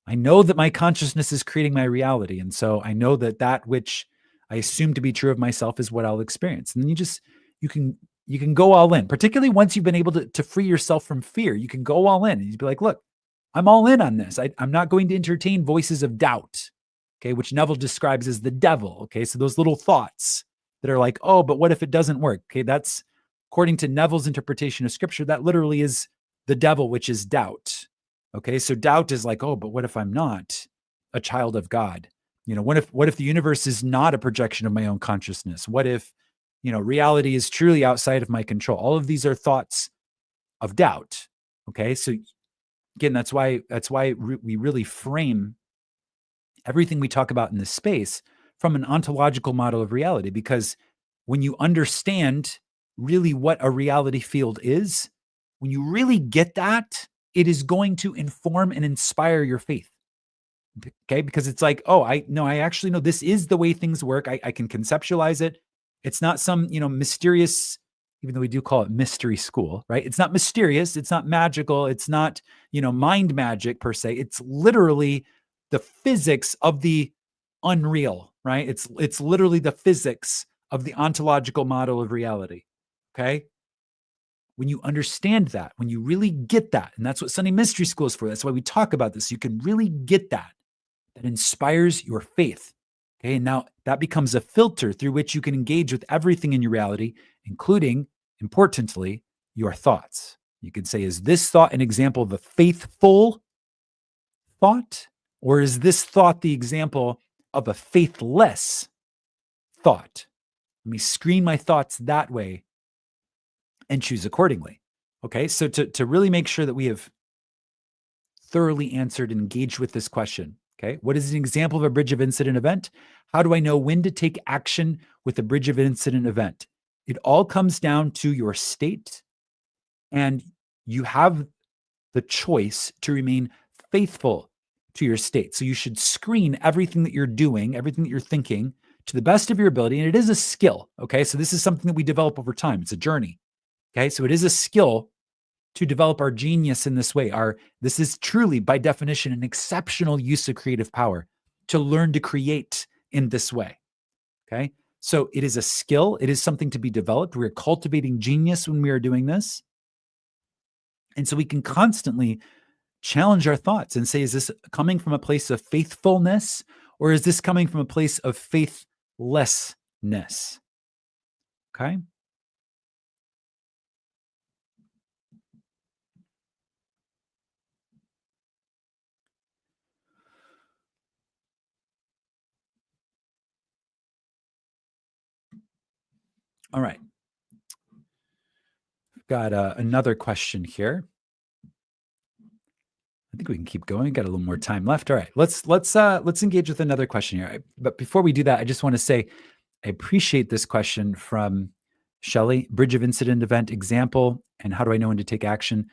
I know that my consciousness is creating my reality. And so I know that which I assume to be true of myself is what I'll experience. And then you can go all in, particularly once you've been able to free yourself from fear. You can go all in and you'd be like, look, I'm all in on this. I'm not going to entertain voices of doubt, okay, which Neville describes as the devil. Okay, so those little thoughts that are like, oh, but what if it doesn't work? Okay, that's according to Neville's interpretation of scripture, that literally is the devil, which is doubt. Okay, so doubt is like, oh, but what if I'm not a child of God? What if the universe is not a projection of my own consciousness? What if, reality is truly outside of my control? All of these are thoughts of doubt. Okay, so again, that's why we really frame everything we talk about in this space from an ontological model of reality, because when you understand really what a reality field is, when you really get that, it is going to inform and inspire your faith. Okay. Because it's like, oh, I actually know this is the way things work. I can conceptualize it. It's not some, mysterious, even though we do call it mystery school, right? It's not mysterious. It's not magical. It's not, mind magic per se. It's literally the physics of the unreal, right? It's literally the physics of the ontological model of reality. Okay. When you understand that, when you really get that, and that's what Sunday Mystery School is for. That's why we talk about this. You can really get that inspires your faith. Okay. And now that becomes a filter through which you can engage with everything in your reality, including, importantly, your thoughts. You could say, is this thought an example of a faithful thought? Or is this thought the example of a faithless thought? Let me screen my thoughts that way and choose accordingly. Okay, so to really make sure that we have thoroughly answered and engaged with this question, okay, what is an example of a bridge of incident event? How do I know when to take action with a bridge of incident event? It all comes down to your state, and you have the choice to remain faithful to your state. So you should screen everything that you're doing, everything that you're thinking to the best of your ability. And it is a skill. Okay. So this is something that we develop over time. It's a journey. Okay. So it is a skill to develop our genius in this way. This is truly, by definition, an exceptional use of creative power to learn to create in this way. Okay. So it is a skill. It is something to be developed. We're cultivating genius when we are doing this. And so we can constantly challenge our thoughts and say, is this coming from a place of faithfulness, or is this coming from a place of faithlessness? Okay. All right. Got another question here. I think we can keep going. Got a little more time left. All right. Let's engage with another question here. But before we do that, I just want to say I appreciate this question from Shelley. Bridge of incident event example, and how do I know when to take action?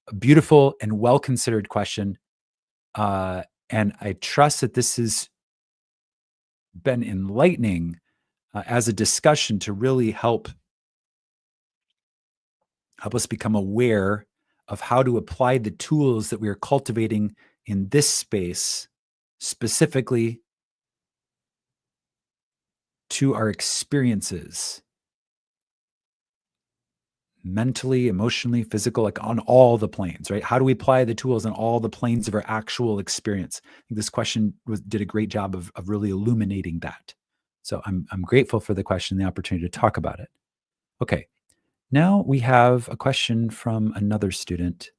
A beautiful and well considered question. And I trust that this has been enlightening as a discussion to really help us become aware of how to apply the tools that we are cultivating in this space specifically to our experiences mentally, emotionally, physical, like on all the planes, right? How do we apply the tools on all the planes of our actual experience? I think this question did a great job of really illuminating that. So I'm grateful for the question, the opportunity to talk about it. Okay, now we have a question from another student.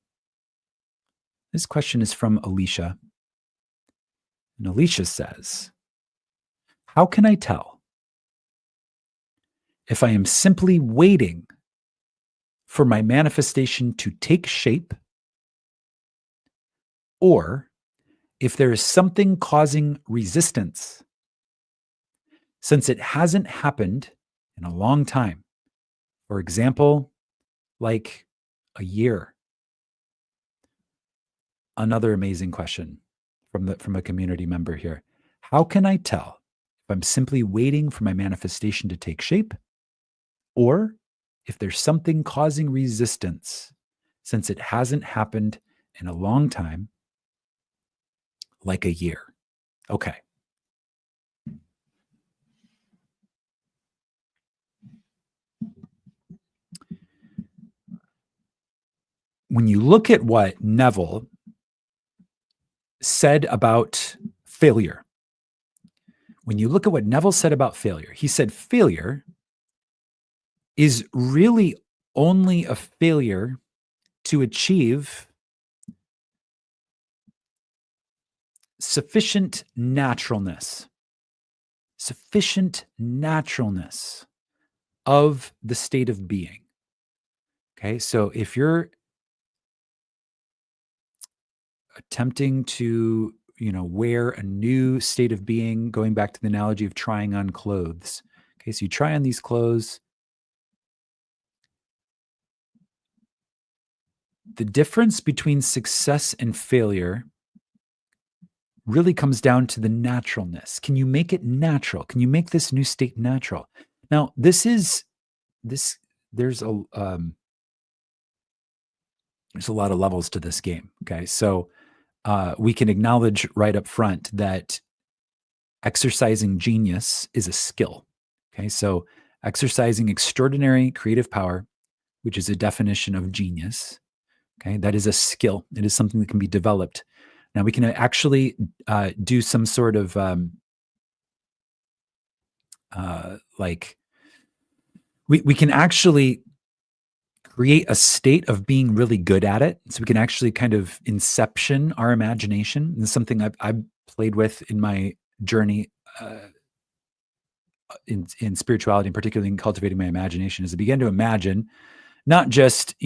This question is from Alicia. And Alicia says, how can I tell if I am simply waiting for my manifestation to take shape, or if there is something causing resistance since it hasn't happened in a long time? For example, like a year. Another amazing question from a community member here. How can I tell if I'm simply waiting for my manifestation to take shape, or if there's something causing resistance since it hasn't happened in a long time, like a year? Okay. When you look at what Neville said about failure, he said failure is really only a failure to achieve sufficient naturalness of the state of being. Okay, so if you're attempting to, wear a new state of being, going back to the analogy of trying on clothes. Okay, so you try on these clothes. The difference between success and failure really comes down to the naturalness. Can you make it natural? Can you make this new state natural? Now, there's a lot of levels to this game. Okay, so we can acknowledge right up front that exercising genius is a skill. Okay, so exercising extraordinary creative power, which is a definition of genius, okay, that is a skill. It is something that can be developed. Now we can actually do some sort of we can actually create a state of being really good at it. So we can actually kind of inception our imagination. This is something I've played with in my journey in spirituality, and particularly in cultivating my imagination, is I begin to imagine not just,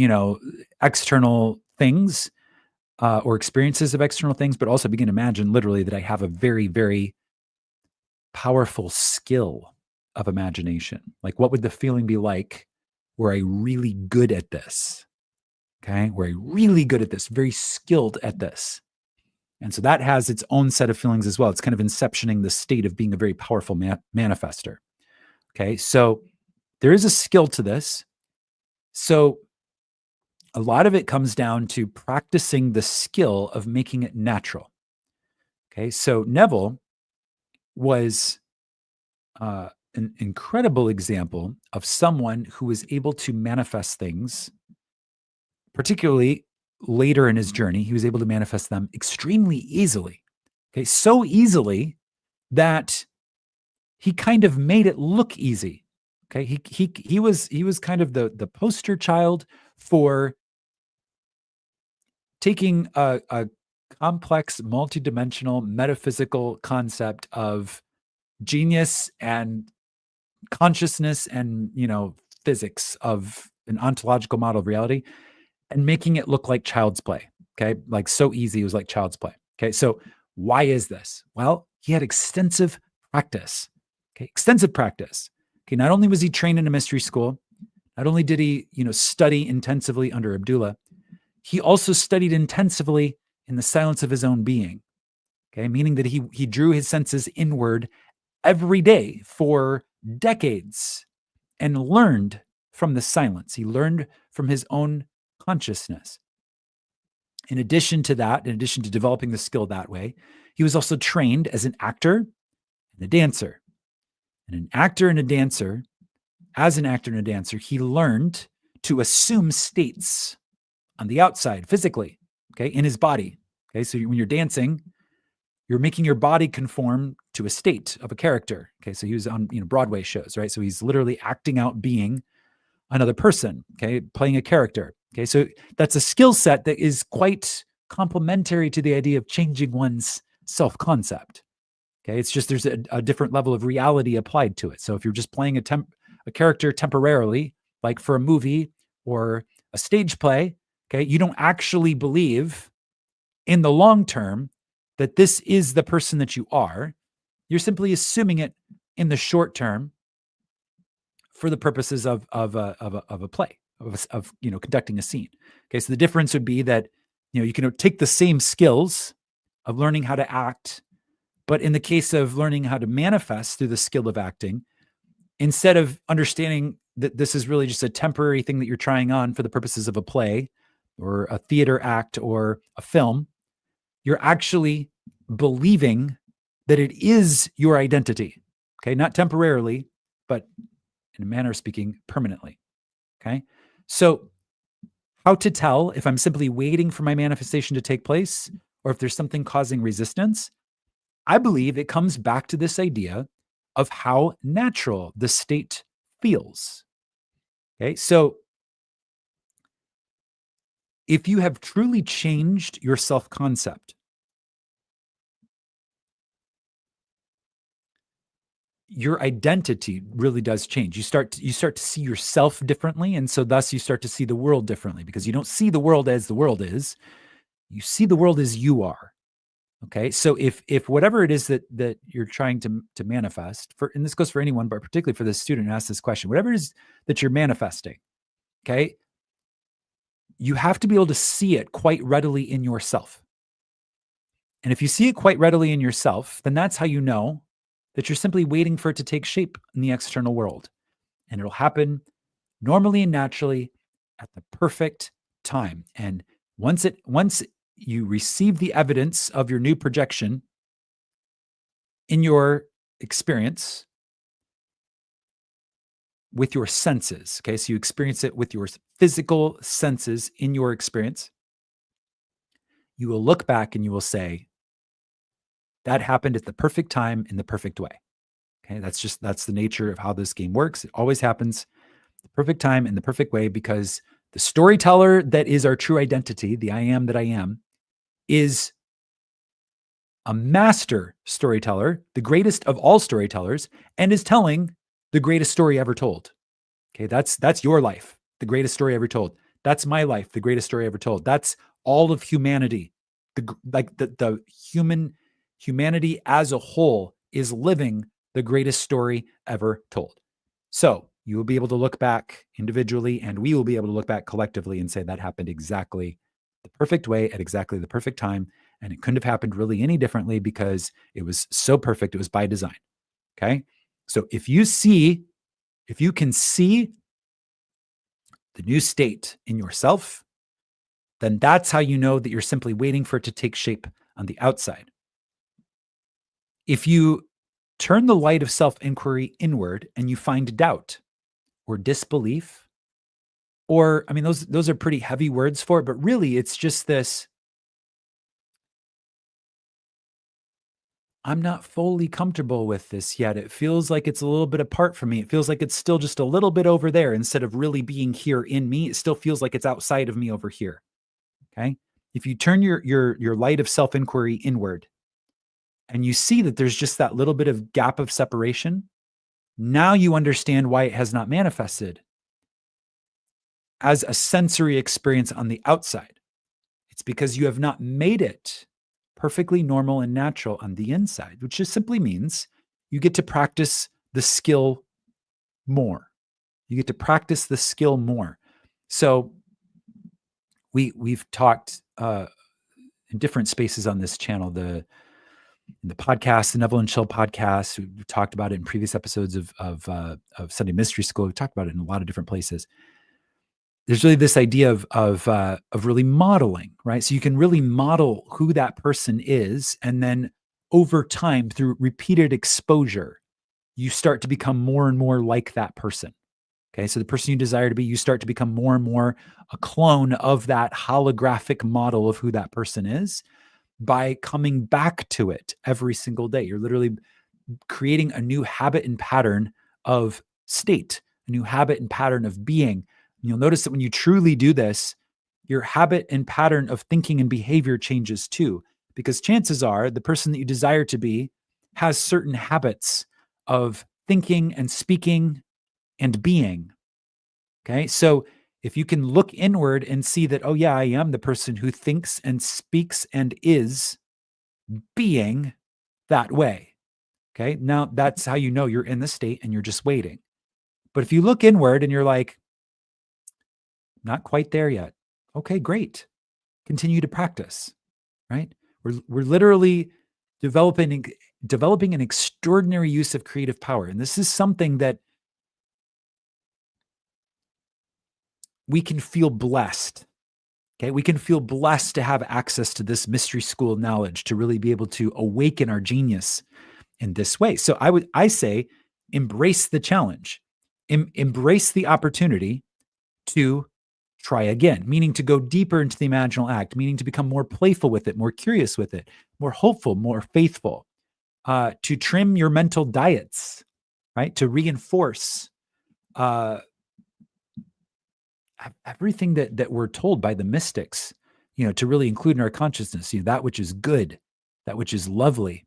external things or experiences of external things, but also begin to imagine literally that I have a very, very powerful skill of imagination. Like, what would the feeling be like were I really good at this? Okay, were I really good at this, very skilled at this? And so that has its own set of feelings as well. It's kind of inceptioning the state of being a very powerful manifester. Okay, so there is a skill to this. So a lot of it comes down to practicing the skill of making it natural. Okay, so Neville was an incredible example of someone who was able to manifest things, particularly later in his journey. He was able to manifest them extremely easily. Okay, so easily that he kind of made it look easy. Okay, he was kind of the poster child for taking a complex, multidimensional, metaphysical concept of genius and consciousness and physics of an ontological model of reality and making it look like child's play. Okay, like so easy, it was like child's play. Okay, so why is this? Well, he had extensive practice. Okay, extensive practice. Okay, not only was he trained in a mystery school, not only did he study intensively under Abdullah, he also studied intensively in the silence of his own being. Okay, meaning that he drew his senses inward every day for decades and learned from the silence. He learned from his own consciousness. In addition to that, in addition to developing the skill that way, he was also trained as an actor and a dancer. And an actor and a dancer, as an actor and a dancer, he learned to assume states on the outside physically, okay, in his body. Okay, so when you're dancing, you're making your body conform to a state of a character. Okay, so he was on Broadway shows, right? So he's literally acting out being another person, okay, playing a character. Okay, so that's a skill set that is quite complementary to the idea of changing one's self-concept. Okay, it's just there's a different level of reality applied to it. So if you're just playing a character temporarily, like for a movie or a stage play, okay, you don't actually believe in the long term that this is the person that you are. You're simply assuming it in the short term for the purposes of a play, of conducting a scene. Okay, so the difference would be that you can take the same skills of learning how to act, but in the case of learning how to manifest through the skill of acting, instead of understanding that this is really just a temporary thing that you're trying on for the purposes of a play or a theater act or a film, you're actually believing that it is your identity. Okay, not temporarily, but in a manner of speaking, permanently. Okay. So, how to tell if I'm simply waiting for my manifestation to take place or if there's something causing resistance? I believe it comes back to this idea of how natural the state feels. Okay. So, if you have truly changed your self concept, your identity really does change. You start to see yourself differently, and so thus you start to see the world differently because you don't see the world as the world is. You see the world as you are. Okay, so if whatever it is that you're trying to manifest for, and this goes for anyone, but particularly for this student who asked this question, whatever it is that you're manifesting, okay, you have to be able to see it quite readily in yourself. And if you see it quite readily in yourself, then that's how you know that you're simply waiting for it to take shape in the external world. And it'll happen normally and naturally at the perfect time. And once you receive the evidence of your new projection in your experience with your senses, okay? So you experience it with your physical senses in your experience. You will look back and you will say, that happened at the perfect time in the perfect way. Okay, that's the nature of how this game works. It always happens the perfect time in the perfect way because the storyteller that is our true identity, the I am that I am, is a master storyteller, the greatest of all storytellers, and is telling the greatest story ever told. Okay, that's your life, the greatest story ever told. That's my life, the greatest story ever told. That's all of humanity. The humanity as a whole is living the greatest story ever told. So you will be able to look back individually, and we will be able to look back collectively and say that happened exactly the perfect way at exactly the perfect time. And it couldn't have happened really any differently because it was so perfect. It was by design. Okay. So if you can see the new state in yourself, then that's how you know that you're simply waiting for it to take shape on the outside. If you turn the light of self-inquiry inward and you find doubt or disbelief, or I mean, those are pretty heavy words for it, but really it's just this I'm not fully comfortable with this yet. It feels like it's a little bit apart from me. It feels like it's still just a little bit over there instead of really being here in me. It still feels like it's outside of me over here. Okay. If you turn your light of self-inquiry inward and you see that there's just that little bit of gap of separation, now you understand why it has not manifested as a sensory experience on the outside. It's because you have not made it perfectly normal and natural on the inside, which just simply means you get to practice the skill more. You get to practice the skill more. So we've talked in different spaces on this channel, the podcast, the Neville and Chill podcast. We've talked about it in previous episodes of Sunday Mystery School. We've talked about it in a lot of different places. There's really this idea of really modeling, right? So you can really model who that person is, and then over time, through repeated exposure, you start to become more and more like that person. Okay, so the person you desire to be, you start to become more and more a clone of that holographic model of who that person is by coming back to it every single day. You're literally creating a new habit and pattern of state, a new habit and pattern of being. And you'll notice that when you truly do this, your habit and pattern of thinking and behavior changes too, because chances are the person that you desire to be has certain habits of thinking and speaking and being. Okay. So if you can look inward and see that, oh, yeah, I am the person who thinks and speaks and is being that way. Okay. Now that's how you know you're in the state and you're just waiting. But if you look inward and you're like, not quite there yet. Okay, great. Continue to practice, right? We're literally developing an extraordinary use of creative power. And this is something that we can feel blessed. Okay, we can feel blessed to have access to this mystery school knowledge, to really be able to awaken our genius in this way. So I say embrace the challenge. Embrace the opportunity to try again, meaning to go deeper into the imaginal act, meaning to become more playful with it, more curious with it, more hopeful, more faithful, to trim your mental diets, right? To reinforce everything that we're told by the mystics, to really include in our consciousness, that which is good, that which is lovely,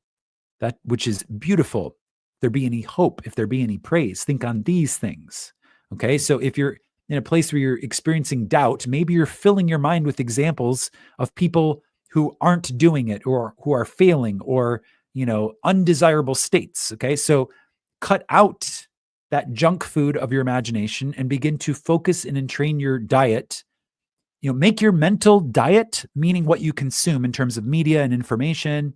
that which is beautiful. If there be any hope, if there be any praise, think on these things. Okay. So if you're in a place where you're experiencing doubt, maybe you're filling your mind with examples of people who aren't doing it or who are failing or, undesirable states. Okay. So cut out that junk food of your imagination and begin to focus and entrain your diet. Make your mental diet, meaning what you consume in terms of media and information,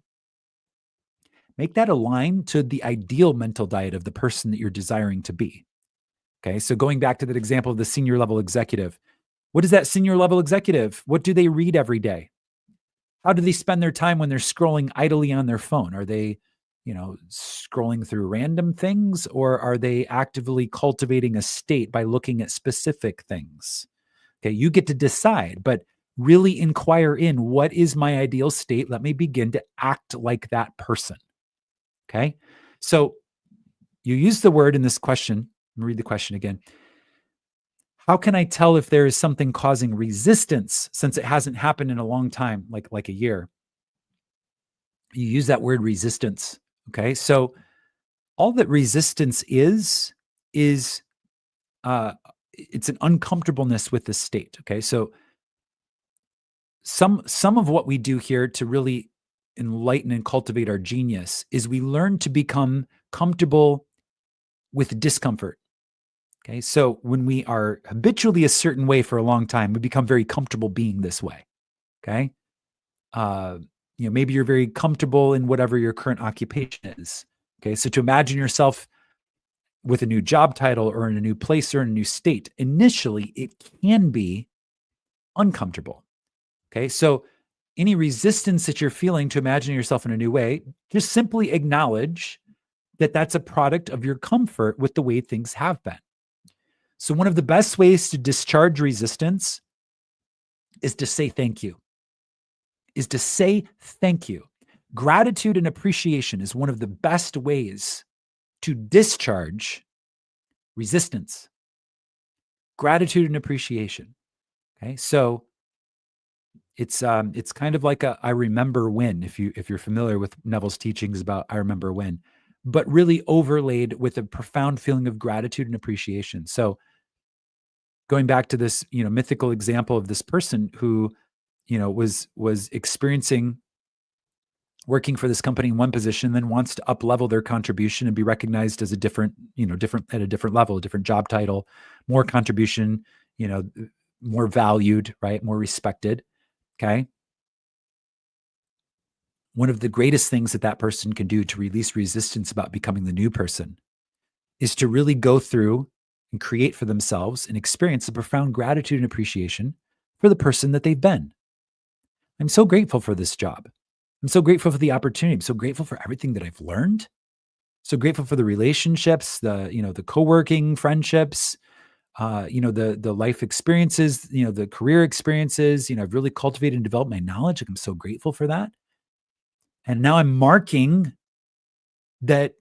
make that align to the ideal mental diet of the person that you're desiring to be. Okay. So going back to that example of the senior level executive, what is that senior level executive? What do they read every day? How do they spend their time when they're scrolling idly on their phone? Are they, scrolling through random things, or are they actively cultivating a state by looking at specific things? Okay. You get to decide, but really inquire in what is my ideal state? Let me begin to act like that person. Okay. So you use the word in this question. Read the question again. How can I tell if there is something causing resistance since it hasn't happened in a long time, like a year? You use that word resistance. Okay. So all that resistance is it's an uncomfortableness with the state. Okay. So some of what we do here to really enlighten and cultivate our genius is we learn to become comfortable with discomfort. Okay. So when we are habitually a certain way for a long time, we become very comfortable being this way. Okay. Uh, maybe you're very comfortable in whatever your current occupation is. Okay. So to imagine yourself with a new job title or in a new place or in a new state, initially it can be uncomfortable. Okay. So any resistance that you're feeling to imagine yourself in a new way, just simply acknowledge that that's a product of your comfort with the way things have been. So one of the best ways to discharge resistance is to say thank you. Gratitude and appreciation is one of the best ways to discharge resistance. Gratitude and appreciation. Okay, so it's kind of like a I remember when, if you're familiar with Neville's teachings about I remember when, but really overlaid with a profound feeling of gratitude and appreciation. So going back to this, mythical example of this person who, was experiencing working for this company in one position, then wants to up level their contribution and be recognized as a different at a different level, a different job title, more contribution, more valued, right? More respected. Okay. One of the greatest things that person can do to release resistance about becoming the new person is to really go through and create for themselves and experience a profound gratitude and appreciation for the person that they've been. I'm so grateful for this job. I'm so grateful for the opportunity. I'm so grateful for everything that I've learned. So grateful for the relationships, the co-working friendships, the life experiences, the career experiences. I've really cultivated and developed my knowledge. I'm so grateful for that. And now I'm marking that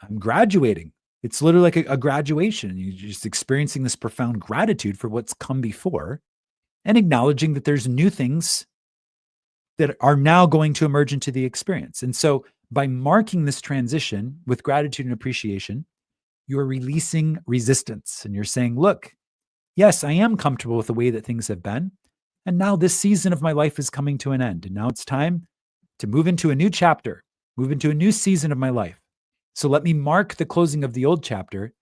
I'm graduating. It's literally like a graduation. You're just experiencing this profound gratitude for what's come before and acknowledging that there's new things that are now going to emerge into the experience. And so by marking this transition with gratitude and appreciation, you're releasing resistance and you're saying, look, yes, I am comfortable with the way that things have been. And now this season of my life is coming to an end. And now it's time to move into a new chapter, move into a new season of my life. So let me mark the closing of the old chapter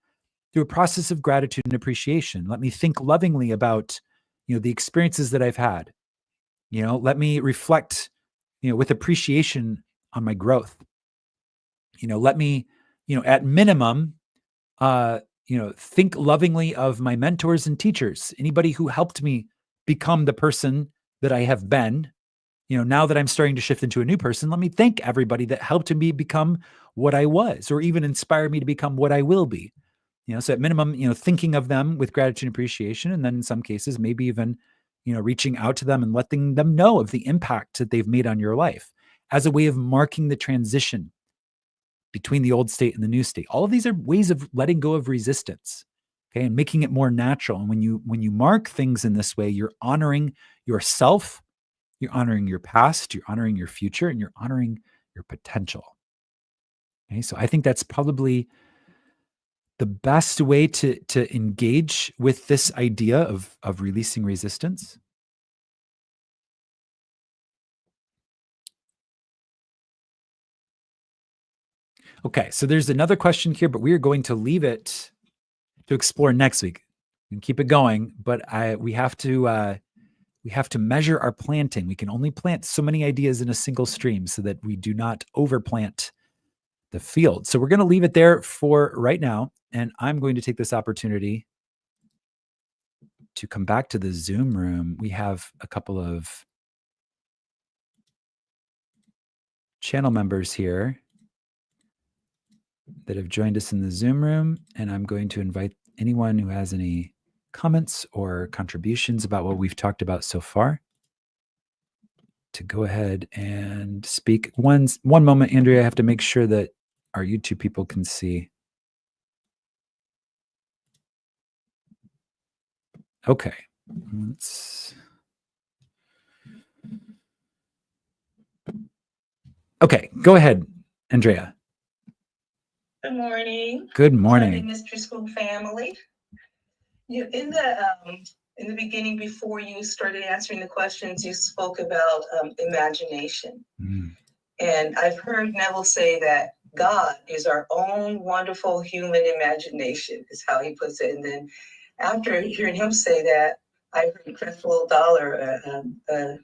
through a process of gratitude and appreciation. Let me think lovingly about, the experiences that I've had. Let me reflect, with appreciation on my growth. Let me, at minimum, think lovingly of my mentors and teachers, anybody who helped me become the person that I have been. Now that I'm starting to shift into a new person, let me thank everybody that helped me become what I was, or even inspire me to become what I will be. So at minimum, thinking of them with gratitude and appreciation, and then in some cases, maybe even, reaching out to them and letting them know of the impact that they've made on your life as a way of marking the transition between the old state and the new state. All of these are ways of letting go of resistance, okay, and making it more natural. And when you mark things in this way, you're honoring yourself, you're honoring your past, you're honoring your future, and you're honoring your potential. Okay, so I think that's probably the best way to engage with this idea of releasing resistance. Okay, so there's another question here, but we are going to leave it to explore next week and keep it going. But we have to measure our planting. We can only plant so many ideas in a single stream so that we do not overplant the field. So we're going to leave it there for right now. And I'm going to take this opportunity to come back to the Zoom room. We have a couple of channel members here that have joined us in the Zoom room. And I'm going to invite anyone who has any comments or contributions about what we've talked about so far to go ahead and speak. One moment, Andrea, I have to make sure that our YouTube people can see. Okay. Okay, go ahead, Andrea. Good morning. Good morning. Sunday Mystery School family. In the beginning, before you started answering the questions, you spoke about imagination. And I've heard Neville say that God is our own wonderful human imagination, is how he puts it. And then after hearing him say that, I heard Creflo Dollar, a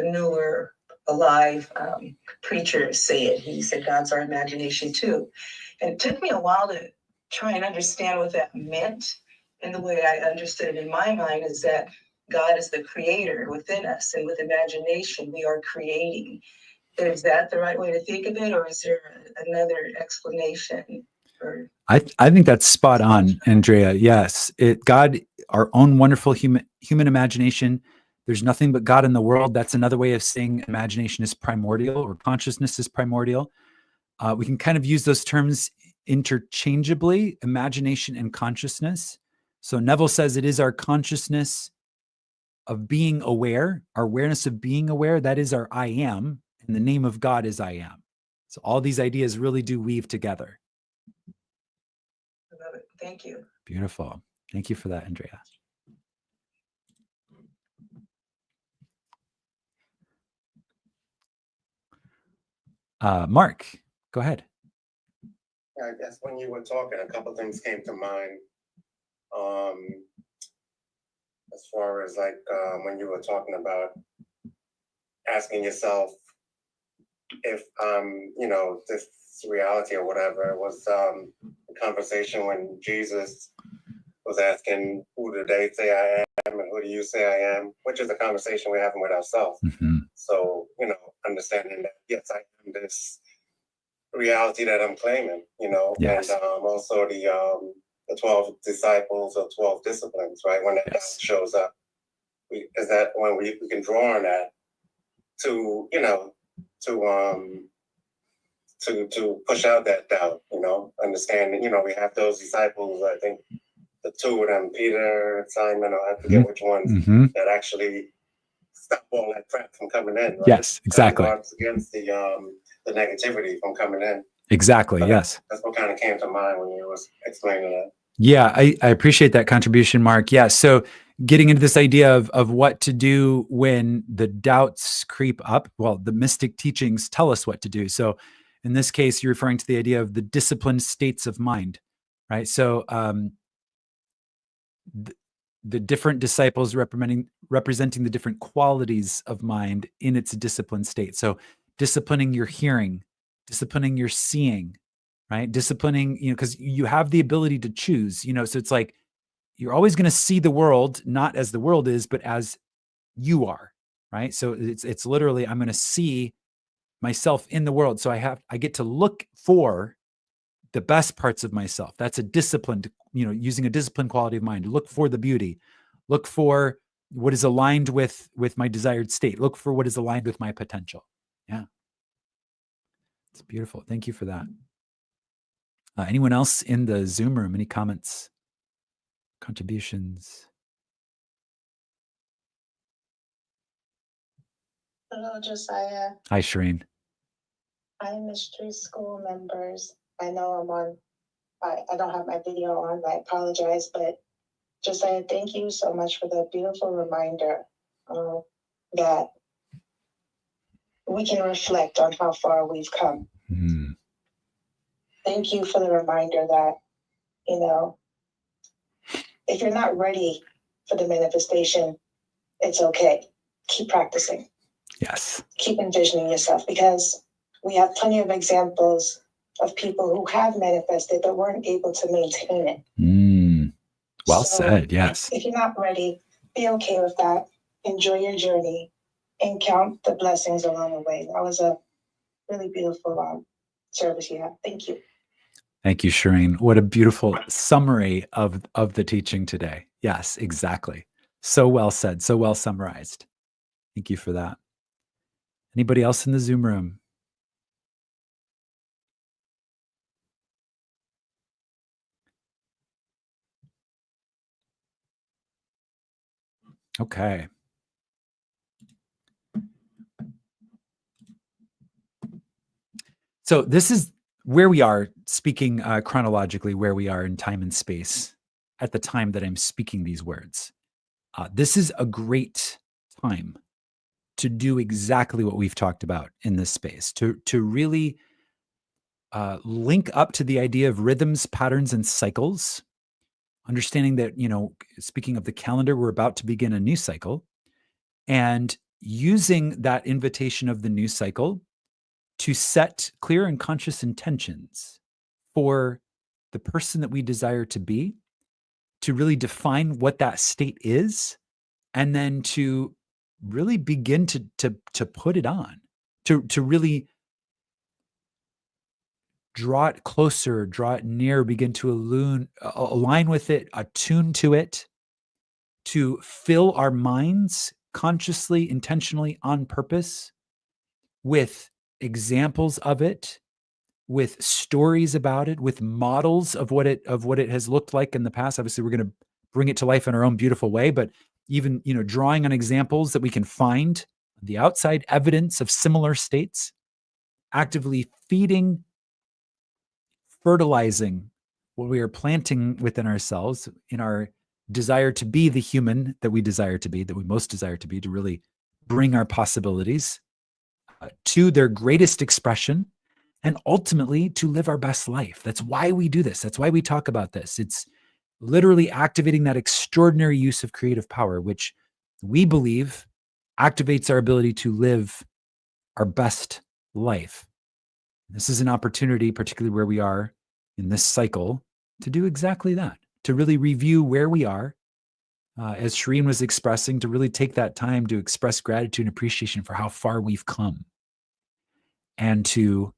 newer, alive preacher, say it. He said, God's our imagination too. And it took me a while to try and understand what that meant. And the way I understood it in my mind is that God is the creator within us, and with imagination, we are creating. Is that the right way to think of it, or is there another explanation? I think that's spot on, Andrea. Yes, God, our own wonderful human imagination There's nothing but God in the world. That's another way of saying imagination is primordial or consciousness is primordial. We can kind of use those terms interchangeably, imagination and consciousness. So Neville says it is our consciousness of being aware, our awareness of being aware. That is our I am. And the name of God is I am. So all these ideas really do weave together. I love it. Thank you. Beautiful. Thank you for that, Andrea. Mark, go ahead. I guess when you were talking, a couple things came to mind. As far as like when you were talking about asking yourself if this reality or whatever, it was a conversation when Jesus was asking, who do they say I am and who do you say I am, which is a conversation we're having with ourselves. Mm-hmm. So, understanding that, yes, I am this reality that I'm claiming, Yes. And also the 12 disciples or 12 disciplines, right? When that Yes. doubt shows up, is that when we can draw on that to push out that doubt, understanding, we have those disciples, I think the two of them, Peter, Simon, or I forget which ones, that actually stop all that crap from coming in, right? Yes, exactly. Guards against the negativity from coming in. Exactly. So yes. That's what kind of came to mind when you was explaining that. Yeah, I appreciate that contribution, Mark. Yeah. So getting into this idea of what to do when the doubts creep up. Well, the mystic teachings tell us what to do. So in this case, you're referring to the idea of the disciplined states of mind, right? So the different disciples representing the different qualities of mind in its disciplined state. So disciplining your hearing, disciplining your seeing, right? Disciplining, because you have the ability to choose, so it's like you're always going to see the world not as the world is, but as you are, right? So it's literally, I'm going to see myself in the world. So I get to look for the best parts of myself. That's a disciplined, using a disciplined quality of mind. Look for the beauty. Look for what is aligned with my desired state. Look for what is aligned with my potential. Yeah. It's beautiful. Thank you for that. Anyone else in the Zoom room? Any comments, contributions? Hello, Josiah. Hi, Shireen. Hi, Mystery School members. I know I don't have my video on, I apologize, but Josiah, thank you so much for the beautiful reminder that we can reflect on how far we've come. Mm. Thank you for the reminder that, if you're not ready for the manifestation, it's okay. Keep practicing. Yes. Keep envisioning yourself, because we have plenty of examples of people who have manifested but weren't able to maintain it. Mm. Well said. Yes. If you're not ready, be okay with that. Enjoy your journey and count the blessings along the way. That was a really beautiful service you had. Thank you. Thank you, Shireen. What a beautiful summary of the teaching today. Yes, exactly. So well said. So well summarized. Thank you for that. Anybody else in the Zoom room? Okay. So this is where we are, speaking chronologically, where we are in time and space at the time that I'm speaking these words. This is a great time to do exactly what we've talked about in this space, to really link up to the idea of rhythms, patterns, and cycles, understanding that, speaking of the calendar, we're about to begin a new cycle, and using that invitation of the new cycle to set clear and conscious intentions for the person that we desire to be, to really define what that state is, and then to really begin to put it on, to really draw it closer, draw it near, begin to align with it, attune to it, to fill our minds consciously, intentionally, on purpose, with examples of it, with stories about it, with models of what it has looked like in the past. Obviously, we're going to bring it to life in our own beautiful way, but even, drawing on examples that we can find on the outside, evidence of similar states, actively feeding, fertilizing what we are planting within ourselves in our desire to be the human that we desire to be, that we most desire to be, to really bring our possibilities to their greatest expression, and ultimately to live our best life. That's why we do this. That's why we talk about this. It's literally activating that extraordinary use of creative power, which we believe activates our ability to live our best life. This is an opportunity, particularly where we are in this cycle, to do exactly that, to really review where we are, as Shireen was expressing, to really take that time to express gratitude and appreciation for how far we've come, and to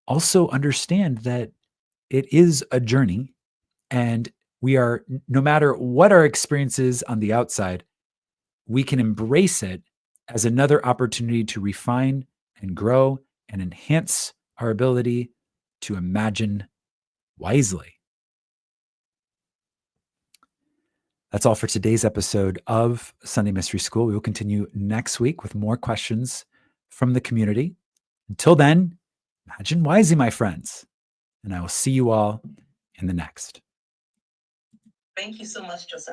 also understand that it is a journey, and we are, no matter what our experience is on the outside, we can embrace it as another opportunity to refine and grow and enhance our ability to imagine wisely. That's all for today's episode of Sunday Mystery School. We will continue next week with more questions from the community. Until then, imagine wisely, my friends, and I will see you all in the next. Thank you so much, Josiah.